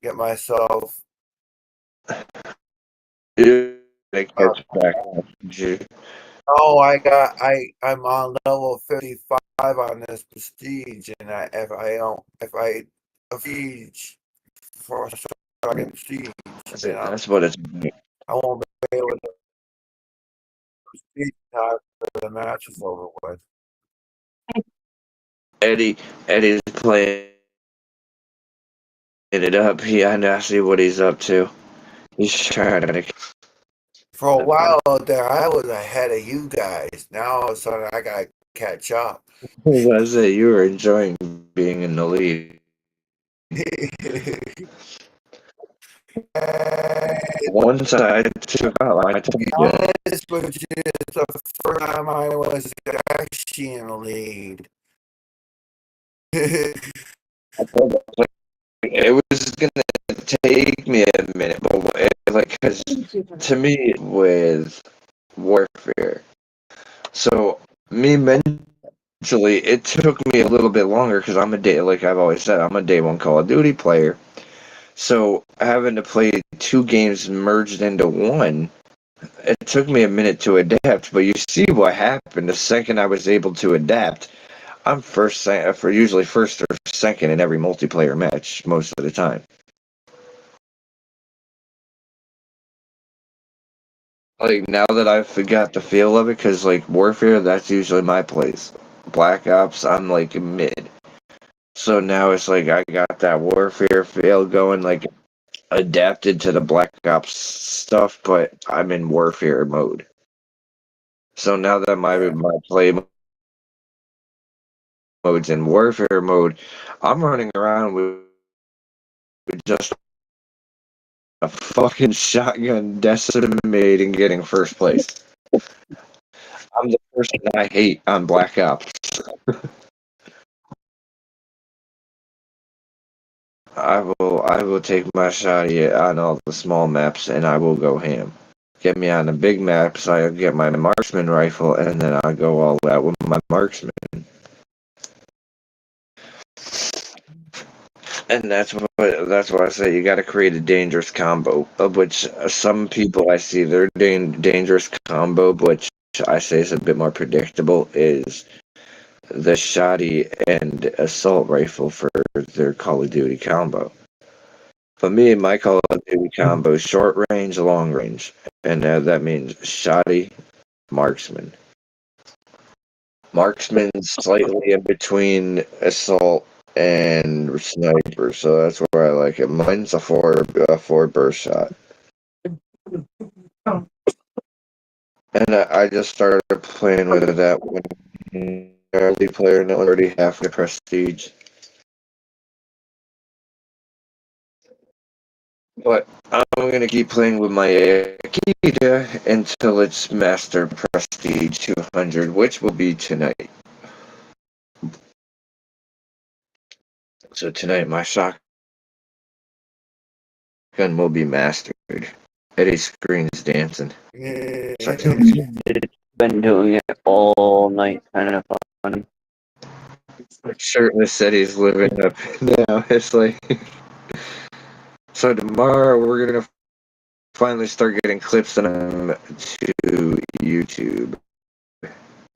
get myself You gotta uh catch back up, G. oh I'm on level 55 on this prestige and if I prestige for second siege See, and that's what it's. I won't be able to prestige until after the match is over with. Eddie. Eddie's playing it up. I see what he's up to. He's trying to. For a while there, I was ahead of you guys. Now all of a sudden, I gotta catch up. I say you were enjoying being in the lead. Once I took out, I told you. Honest with you, it's the first time I was actually in the lead. I told you, it was gonna take me a minute, but because to me with warfare, so me mentally, it took me a little bit longer because I'm a day, like I've always said, I'm a day one Call of Duty player. So having to play two games merged into one, it took me a minute to adapt. But you see what happened the second I was able to adapt. I'm for usually first or second in every multiplayer match most of the time. Like now that I've got the feel of it, because like Warfare, that's usually my place. Black Ops, I'm like mid. So now it's like I got that Warfare feel going, like adapted to the Black Ops stuff, but I'm in Warfare mode. So now that my play mode's in Warfare mode, I'm running around with just a fucking shotgun decimating getting first place. I'm the person I hate on Black Ops. I will take my shot at it on all the small maps and I will go ham. Get me on the big maps, I'll get my marksman rifle and then I'll go all out with my marksman. And that's why I say you got to create a dangerous combo, of which some people I see their dangerous combo, which I say is a bit more predictable, is the shoddy and assault rifle for their Call of Duty combo. For me, my Call of Duty combo is short range, long range, and that means shoddy, marksman. Marksman's slightly in between assault and sniper, so that's where I like it. Mine's a four burst shot, and I just started playing with that when early player and already half the prestige. But I'm gonna keep playing with my Akita until it's Master Prestige 200, which will be tonight. So tonight my shotgun will be mastered. Eddie's screen's dancing. So I tell you, Been doing it all night, kind of fun. shirtless Eddie's living up now. It's like so tomorrow we're gonna finally start getting clips on them to YouTube.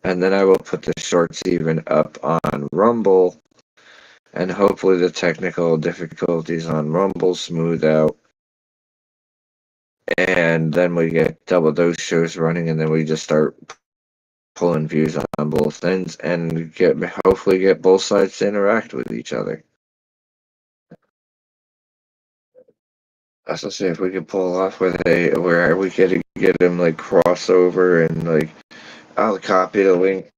And then I will put the shorts even up on Rumble. And hopefully the technical difficulties on Rumble smooth out. And then we get double those shows running and then we just start pulling views on both ends and hopefully get both sides to interact with each other. That's to say if we could pull off where we could get them like crossover and like I'll copy the link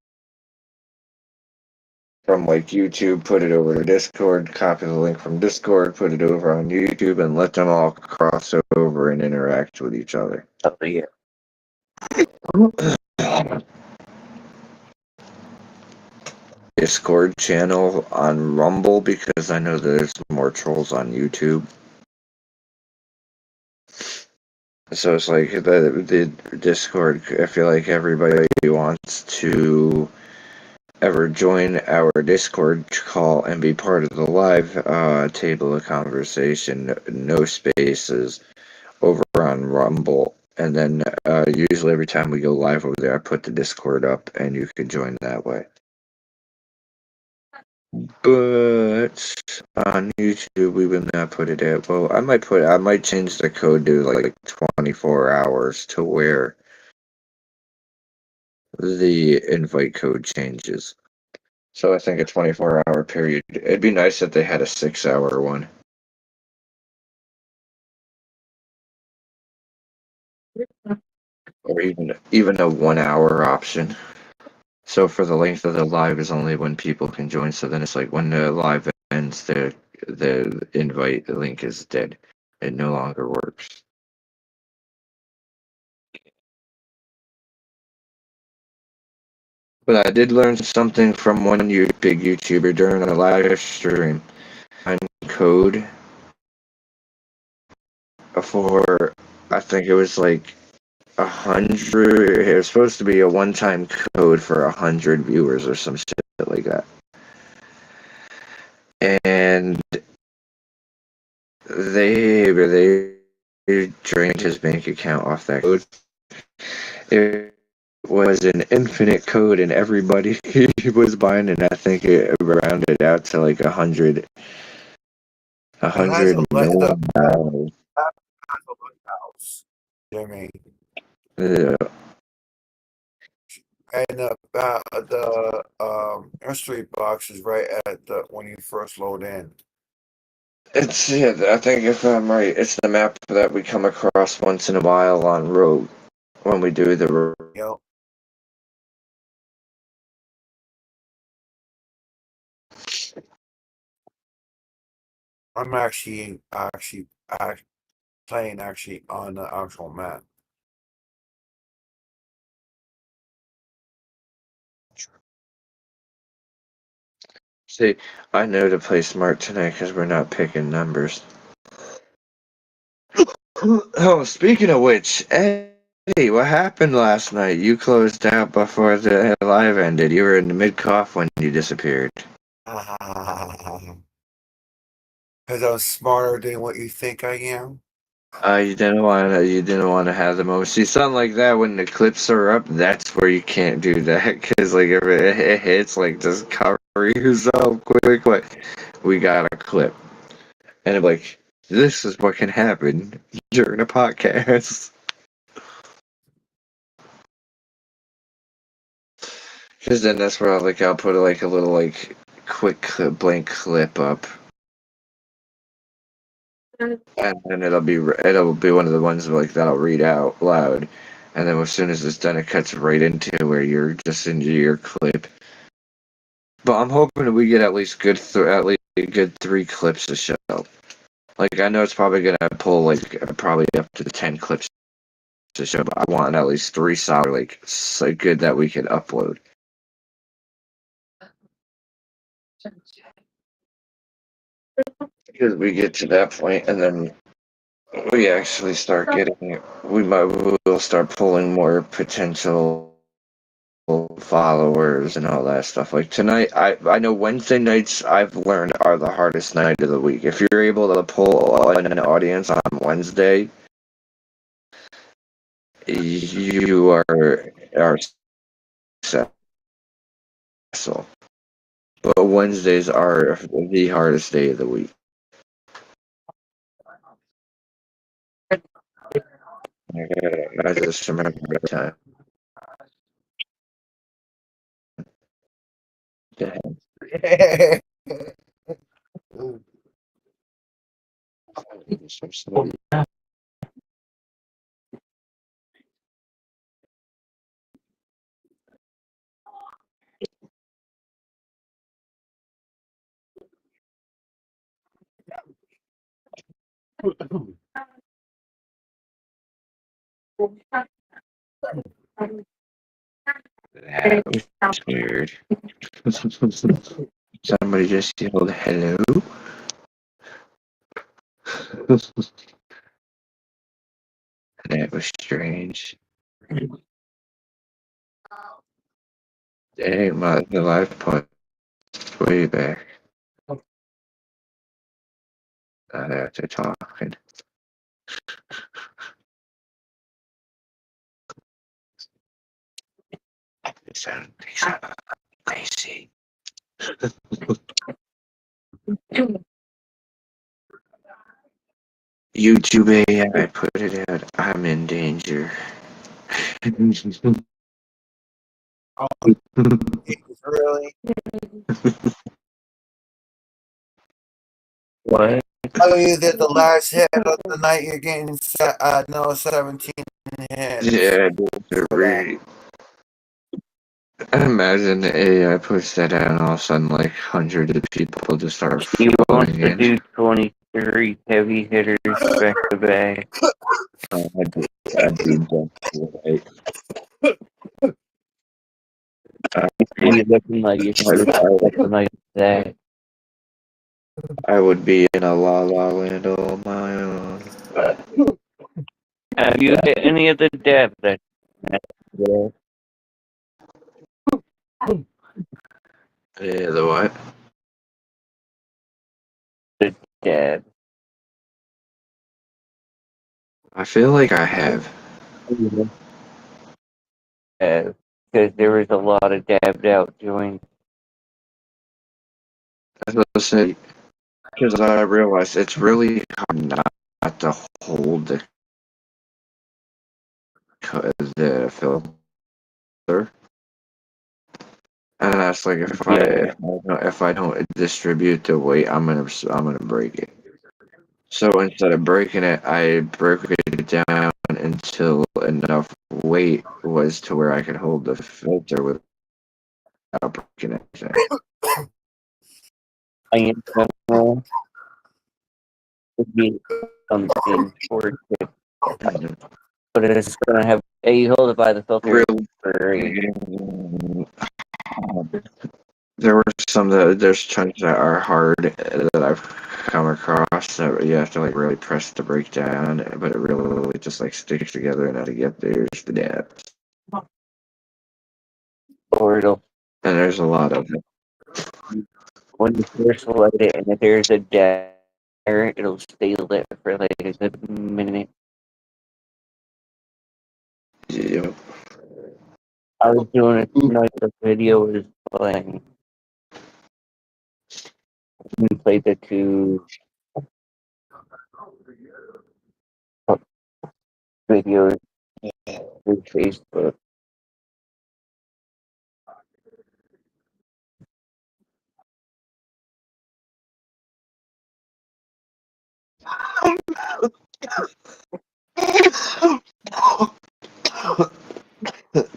from like YouTube, put it over to Discord, copy the link from Discord, put it over on YouTube, and let them all cross over and interact with each other. Oh, yeah. Discord channel on Rumble because I know there's more trolls on YouTube. So it's like the Discord. I feel like everybody wants to ever join our Discord call and be part of the live table of conversation, no spaces, over on Rumble. And then usually every time we go live over there, I put the Discord up and you can join that way. But on YouTube, we will not put it out. Well, I might change the code to like 24 hours to where the invite code changes. So I think a 24-hour period. It'd be nice if they had a 6-hour one. Or even a 1-hour option. So for the length of the live is only when people can join. So then it's like when the live ends, the invite link is dead. It no longer works. But I did learn something from one big YouTuber during a live stream. On code for I think it was like 100. It was supposed to be a one-time code for 100 viewers or some shit like that. And they drained his bank account off that code. It was an infinite code, and everybody was buying it. I think it rounded out to like 100 million dollars. Jimmy. Yeah. And the history box is right at the when you first load in. It's I think if I'm right, it's the map that we come across once in a while on Rogue when we do the road. Yep. I'm actually playing on the actual map. See, I know to play smart tonight because we're not picking numbers. Oh, speaking of which, Eddie, what happened last night? You closed out before the live ended. You were in the mid cough when you disappeared. Because I'm smarter than what you think I am. You didn't want to have the most. See, something like that when the clips are up, that's where you can't do that because like if it hits, like just cover yourself quick. But we got a clip, and I'm like, this is what can happen during a podcast. Because then that's where I'll put like a little like quick blank clip up, and then it'll be one of the ones like that I'll read out loud, and then as soon as it's done, it cuts right into where you're just into your clip. But I'm hoping that we get at least at least a good 3 clips a show. Like I know it's probably gonna pull like probably up to 10 clips a show, but I want at least 3 solid like so good that we can upload. Because we get to that point, and then we actually start getting. We'll start pulling more potential followers and all that stuff. Like tonight, I know Wednesday nights I've learned are the hardest night of the week. If you're able to pull an audience on Wednesday, you are successful. But Wednesdays are the hardest day of the week. I just remember the time. That was weird. Somebody just yelled hello. That was strange. Dang, the live point way back. After talking. They sound crazy. YouTube AI put it out. I'm in danger. Oh, it's really. What? Oh, you did the last hit of the night. You're getting 17 hits Yeah, those are for that. really. Imagine the AI puts that out and all of a sudden, like, hundreds of people just start He wants flowing to in. do 23 heavy hitters back to back. I'd be done. Right. You looking like you're supposed to I, something like that. I would be in a la la land on my own. Have you hit any of the dab that? Yeah, Yeah, the what? the dab. I feel like I have. Because there was a lot of dabbed out joints. As I said, because I realized it's really hard not to hold the filter. And that's like Yeah. if I don't distribute the weight, I'm gonna break it. So instead of breaking it, I broke it down until enough weight was to where I could hold the filter without breaking anything. I am gonna be something towards it. But it's gonna have you hold it by the filter. Really, there were some that there's chunks that are hard that I've come across that you have to like really press to break down, but it really just like sticks together and how to get there's the depth. Or it'll And there's a lot of it. when you first light it and if there's a dab there, it'll stay lit for like a good minute. Yep. I was doing it tonight, the video was playing. We played the two videos through Facebook.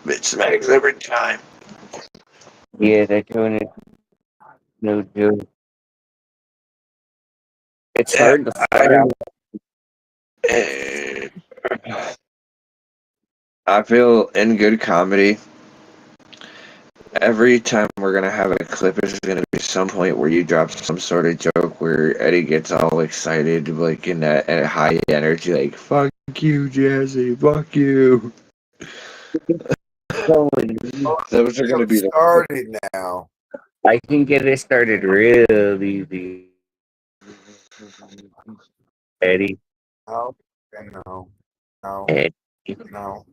It smacks every time. Yeah, they're doing it no joke. It's Yeah, hard to find. I feel in good comedy, every time we're gonna have a clip is gonna be some point where you drop some sort of joke where Eddie gets all excited, like in that high energy, like "fuck you, Jesse, fuck you." Oh, Those are get gonna it be the started now. I can get it started real easy, Eddie. No, no, no, Eddie. no,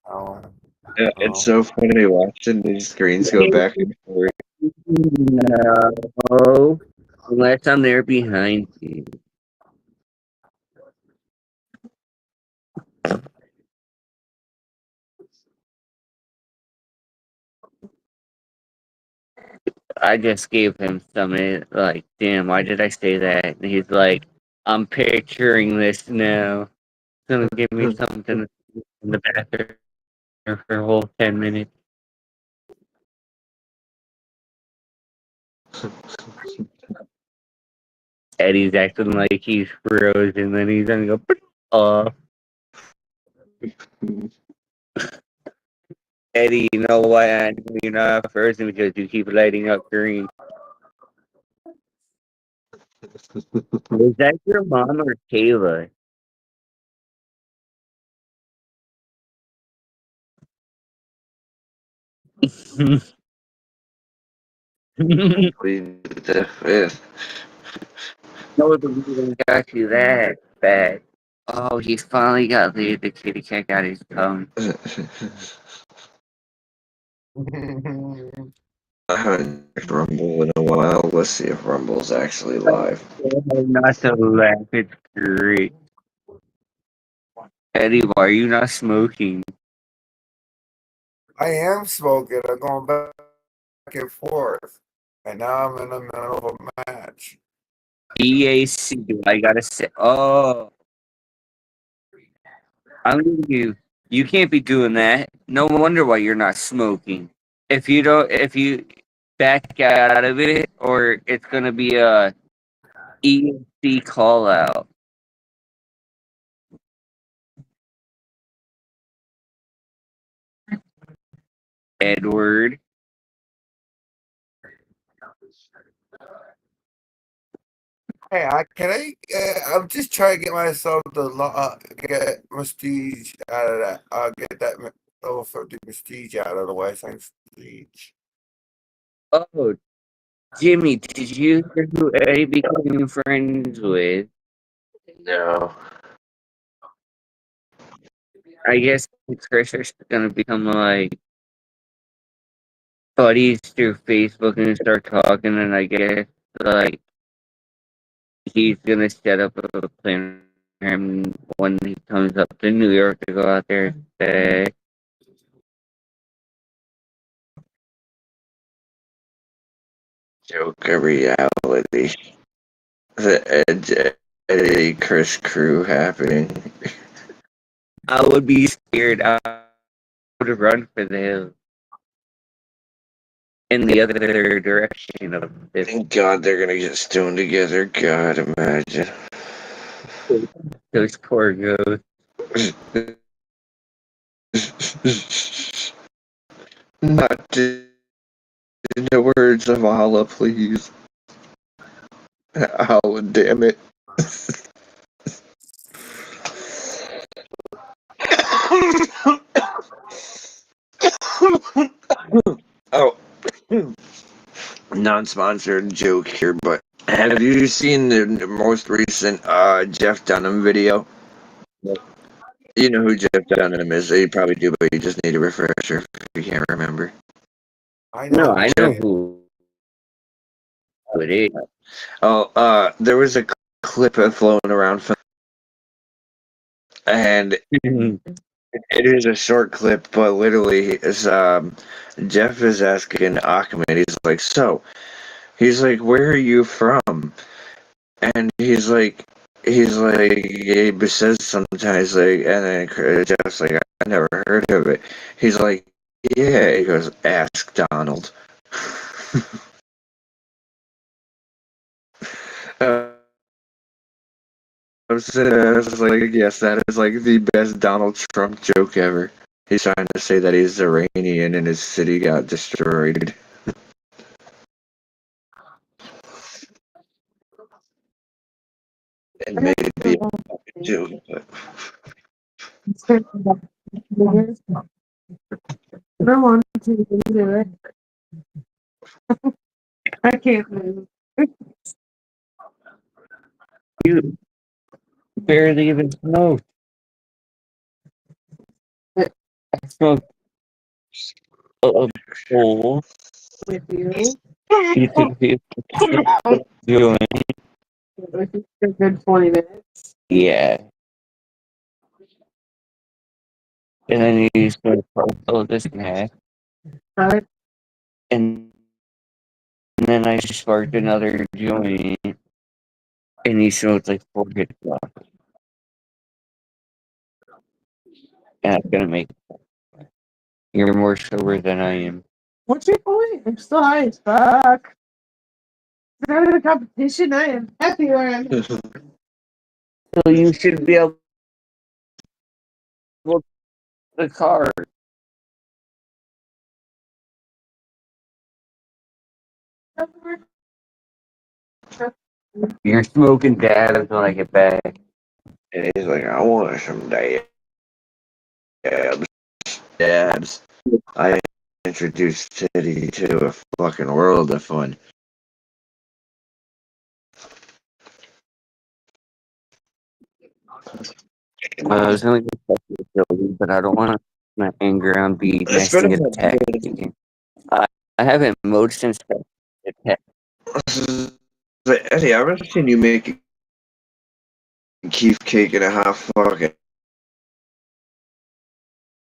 no, Yeah, it's no. so funny watching these screens go back and forth. No, unless I'm there behind you. I just gave him some like, damn, why did I say that? And he's like, I'm picturing this now. It's gonna give me something in the bathroom for a whole 10 minutes. Eddie's acting like he's frozen, then he's gonna go off. Eddie, you know why I know you're not frozen? Because you keep lighting up green. Was that your mom or Kayla? No, Plead the fifth. the reason got you that bad. Oh, he's finally got the kitty cat out his tongue. I haven't checked Rumble in a while. Let's see if Rumble's actually live. Not so laugh, it's great. Eddie, why are you not smoking? I am smoking. I'm going back and forth. And now I'm in the middle of a match. EAC, I gotta say, oh, I'm leaving you. You can't be doing that. No wonder why you're not smoking. If you back out of it, or it's gonna be a EAC call out. Edward. Hey, I'm just trying to get myself get prestige out of that. Get that over 50 prestige out of the way. Thanks, prestige. Oh, Jimmy, did you hear who Eddie became friends with? No. I guess Chris are gonna become like buddies through Facebook and start talking, and I guess like he's gonna set up a plan for him when he comes up to New York to go out there and stay. Joker reality. The Eddie Chris crew happening. I would be scared. I would run for the hills in the other direction of this. Thank God they're gonna get stoned together. God, imagine. Those poor ghosts. Not in the words of Allah, please. Oh, damn it. Oh, non-sponsored joke here, but have you seen the most recent Jeff Dunham video? You know who Jeff Dunham is. You probably do, but you just need a refresher if you can't remember. I No, know. I know who it is. Oh, there was a clip flown around, and it is a short clip, but literally, Jeff is asking Ahmed. He's like, where are you from? And he says sometimes like, and then Jeff's like, I never heard of it. He's like, yeah. He goes, ask Donald. I was like, yes, that is like the best Donald Trump joke ever. He's trying to say that he's Iranian and his city got destroyed. And maybe a joke, but I don't want to do it. I can't move. You barely even smoke. I smoke a bowl. With you. You could be doing. A good 20 minutes. Yeah. And then you smoke all this in half. Right? And then I sparked another joint. And he smoked like 4 hits off. And I'm gonna make you're more sober than I am. What's your point? I'm still high as fuck. Started a competition. I am happy where I'm. So you should be able to the car. You're smoking dabs when I get back. And he's like, I want some dabs. Dabs. I introduced Titty to a fucking world of fun. I was only going to kill you, but I don't want to my anger on be It's next been and get about attacked again. I haven't mowed since attack. Eddie, I haven't seen you make Keef cake in a half fucking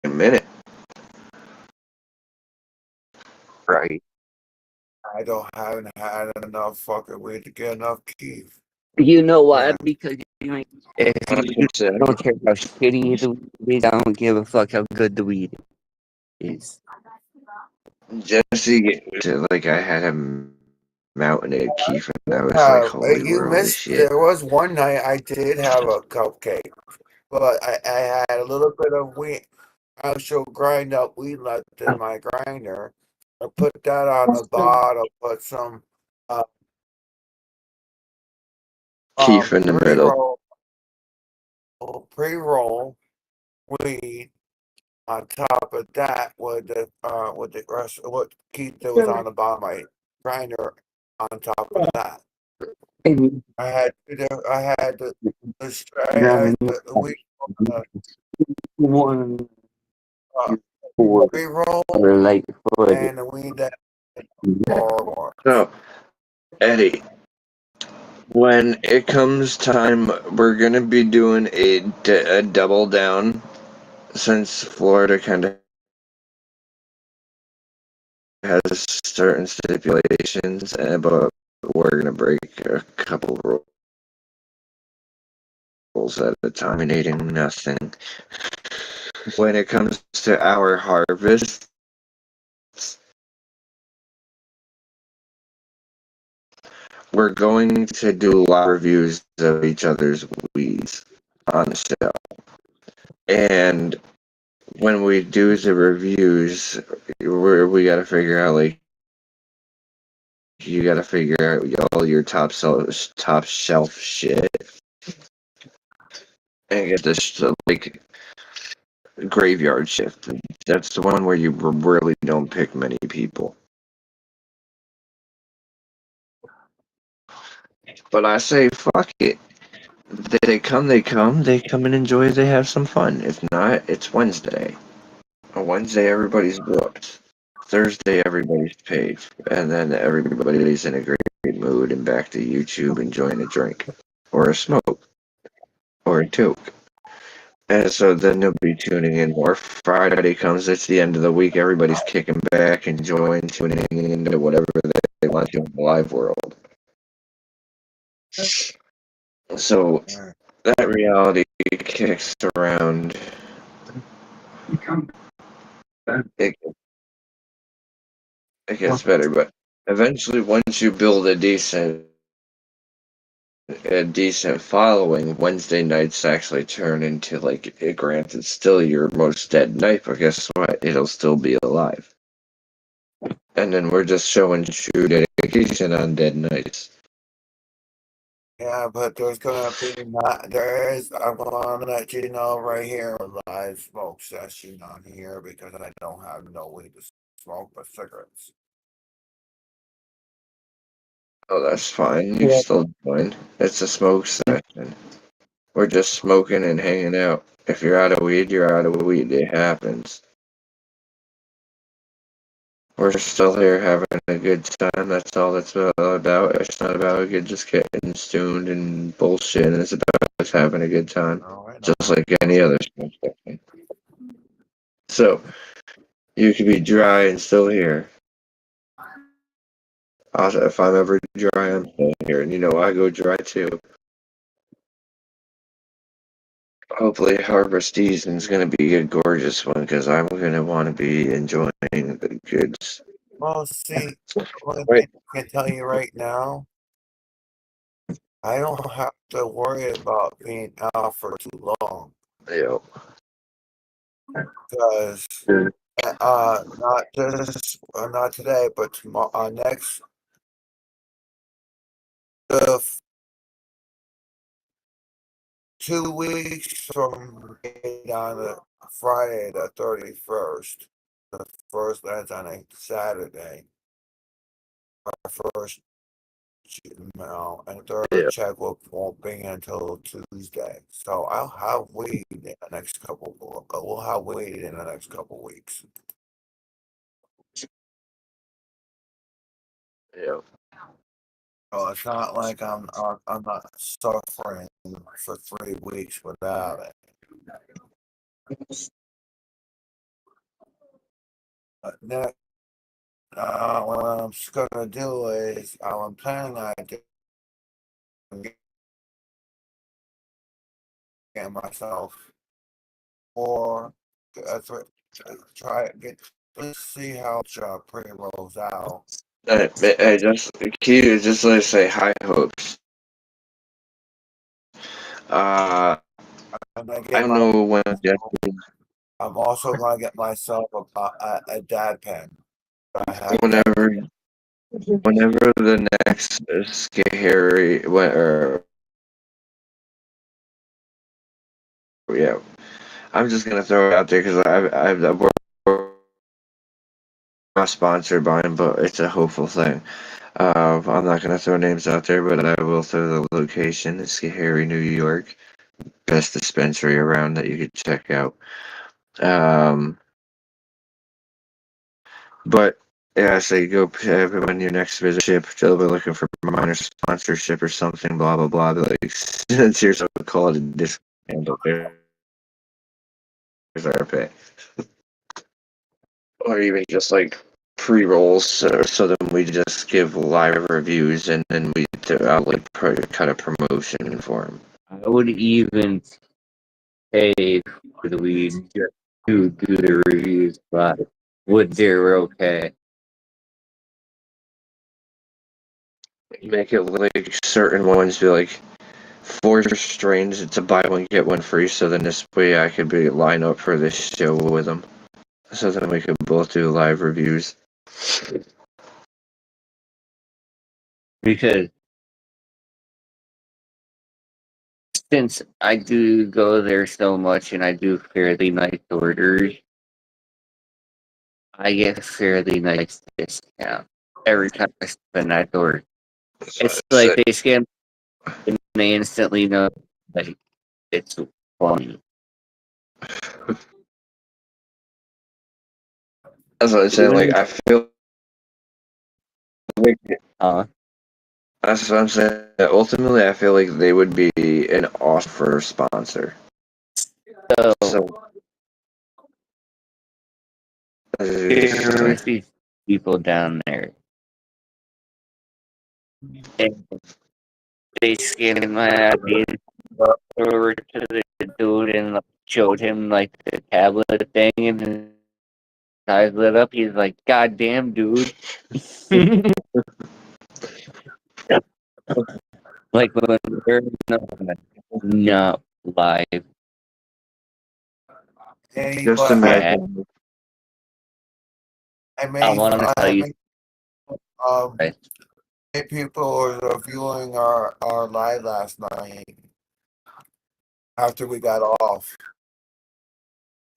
minute. Right. I don't haven't had enough fucking weed to get enough keef. You know why? Yeah. Because if you don't care how shitty the weed is, I don't give a fuck how good the weed is. Jesse, like I had a mountain of Keef, and I was like, Yeah, holy you roly missed. shit. There was one night I did have a cupcake, but I had a little bit of wheat. I should grind up wheat left in my grinder. I put that on the bottom. Put some uh, Keef in the middle. pre-roll weed on top of that with the rest what keep that was on the bottom of my grinder on top of that. And I had the I had grabbing the wheat one uh, for pre-roll like foot. and the weed that more. So, Eddie, when it comes time, we're gonna be doing a double down since Florida kind of has certain stipulations, but we're gonna break a couple rules at a time, dominating nothing. When it comes to our harvest, we're going to do live reviews of each other's weeds on the show. And when we do the reviews, we got to figure out, like, you got to figure out all your top shelf shit and get this like graveyard shift. That's the one where you really don't pick many people. But I say, fuck it. They come, they come, they come and enjoy, they have some fun. If not, it's Wednesday. On Wednesday, everybody's booked. Thursday, everybody's paid. And then everybody's in a great mood and back to YouTube enjoying a drink, or a smoke, or a toke. And so then they'll be tuning in more. Friday comes, it's the end of the week, everybody's kicking back, enjoying, tuning into whatever they want to in the live world. So that reality kicks around. It, it gets better, but eventually, once you build a decent following, Wednesday nights actually turn into, like, granted, still your most dead night, but guess what? It'll still be alive. And then we're just showing true dedication on dead nights. Yeah, but there's gonna be not there is I'm gonna let you know right here a live smoke session on here because I don't have no way to smoke but cigarettes. Oh, that's fine. You still join. It's a smoke session. We're just smoking and hanging out. If you're out of weed, you're out of weed. It happens. We're still here having a good time. That's all it's about. It's not about just getting stoned and bullshit. It's about us having a good time, Oh, I know. just like any other smoke session. So you could be dry and still here. If I'm ever dry, I'm still here. And I go dry too. Hopefully, harvest season's gonna be a gorgeous one because I'm gonna want to be enjoying the goods. Well, see, one Wait, thing I can tell you right now, I don't have to worry about being out for too long Yep. because not today, but tomorrow, next uh, 2 weeks from on the Friday the 31st. The first lands on a Saturday. Our first email and third Yeah. check won't be until Tuesday. So I'll have weed in the next couple. We'll have weed in the next couple weeks. Yep. So it's not like I'm not suffering for 3 weeks without it. But next, what I'm just gonna do is I'm planning on getting myself or try get let's see how job pre rolls out. Hey, just Q, just let's say high hopes. And I I get don't my. know when. I'm also gonna get myself a dad pen. I have dad. Whenever, whenever the next scary, or yeah, I'm just gonna throw it out there because we're not sponsored by him, but it's a hopeful thing. I'm not gonna throw names out there, but I will throw the location. It's Scary, New York, best dispensary around that you could check out. Um, but yeah, so you go when your next visit, they'll be looking for minor sponsorship or something, blah blah blah. Be like, since you're so called a discount, but there's our pay, or even just like pre-rolls. So then we just give live reviews, and then we do like kind of promotion for them. I would even pay for the weed just to do the reviews, but would they're okay. Make it like certain ones be like 4 strains. It's a buy one get one free. So then this way I could be line up for this show with them. So then we could both do live reviews. Because since I do go there so much and I do fairly nice orders, I get a fairly nice discount every time I spend that order. It's like they scan and they instantly know like it's funny. That's what I'm saying. Like I feel like Uh, that's what I'm saying. Ultimately, I feel like they would be an offer sponsor. so So there was these people down there and they scanned my ID and walked over to the dude and like, showed him like the tablet thing and his eyes lit up. He's like, "God damn, dude!" Like when we're not live. Hey, just but Yeah, imagine. I want to tell I you. mean, um, Right. hey, people are viewing our live last night after we got off.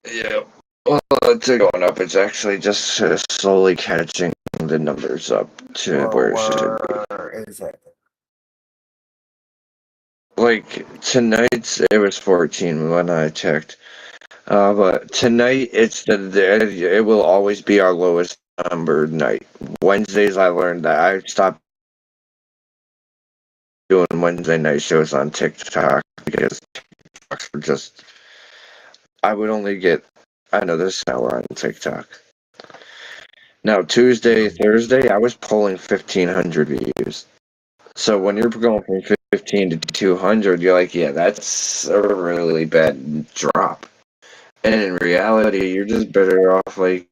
Yeah. Well, it's going up. It's actually just slowly catching the numbers up to where it should be. Where is it? Like tonight, it was 14 when I checked. But tonight, it will always be our lowest numbered night. Wednesdays, I learned that I stopped doing Wednesday night shows on TikTok because TikToks were just. I would only get, I know this hour on TikTok. Now Tuesday, Thursday, I was pulling 1,500 views. So when you're going from 15 to 200, you're like, yeah, that's a really bad drop. And in reality, you're just better off like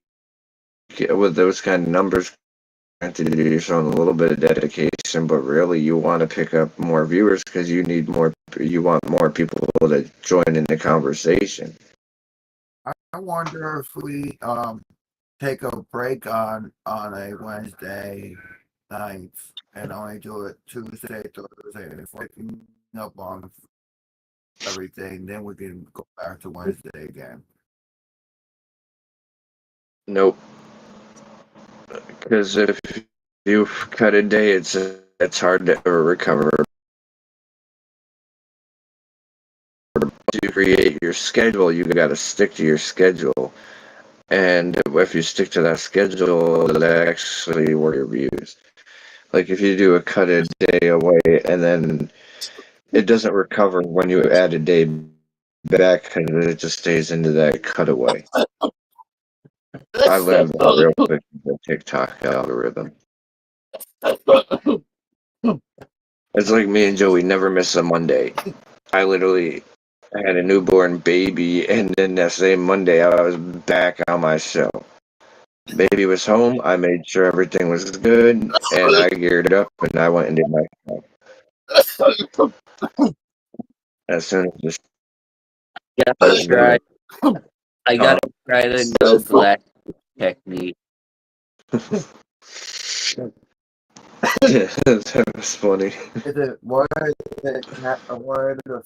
with those kind of numbers to do showing a little bit of dedication, but really you want to pick up more viewers because you want more people to join in the conversation. I wonder if we take a break on a Wednesday night and only do it Tuesday, Thursday, if we're picking up on everything, then we can go back to Wednesday again. Nope, because if you cut a day, it's hard to recover. To create your schedule, you got to stick to your schedule. And if you stick to that schedule, that actually work your views. Like if you do a cut a day away and then it doesn't recover when you add a day back because it just stays into that cutaway. I learned that real quick with the TikTok algorithm. It's like me and Joey never miss a Monday. I literally had a newborn baby, and then that same Monday I was back on my show. Baby was home. I made sure everything was good, and I geared up and I went and did my show. As soon as this Gotta try. I gotta try the no glass technique. that was funny. Is it one of the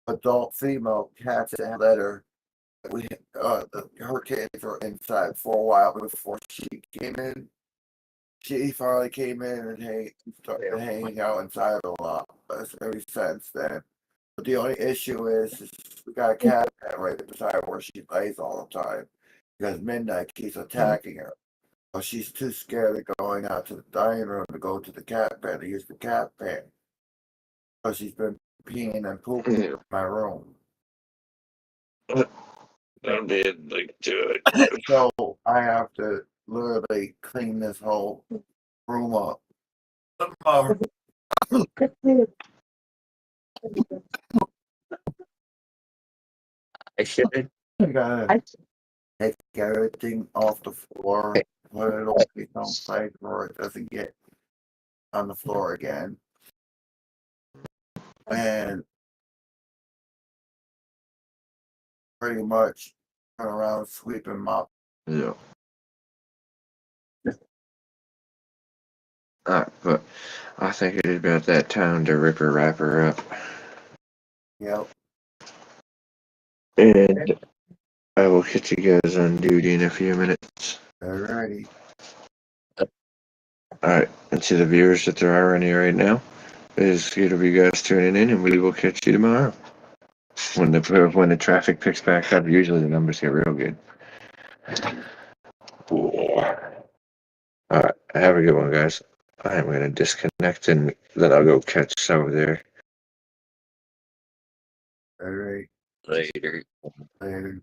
adult female cats that had litter? We her kids were inside for a while before she came in. She finally came in and started hanging out inside a lot. That's ever since then. But the only issue is we got a cat right beside where she lays all the time. Because midnight keeps attacking her. But she's too scared of going out to the dining room to go to the cat pen to use the cat pen. So she's been peeing and pooping in my room. I did like do it. So I have to literally clean this whole room up. I should. I gotta take everything off the floor, put it away someplace where it doesn't get on the floor again. And pretty much turn around, sweep and mop. Yeah. But I think it is about that time to rip her wrap her up. Yep. And I will catch you guys on duty in a few minutes. Alrighty. Alright, and to the viewers that there are any right now, it is good of you guys tuning in, and we will catch you tomorrow. When the traffic picks back up, usually the numbers get real good. Alright, have a good one, guys. I am going to disconnect and then I'll go catch over there. Alright. Later. Later.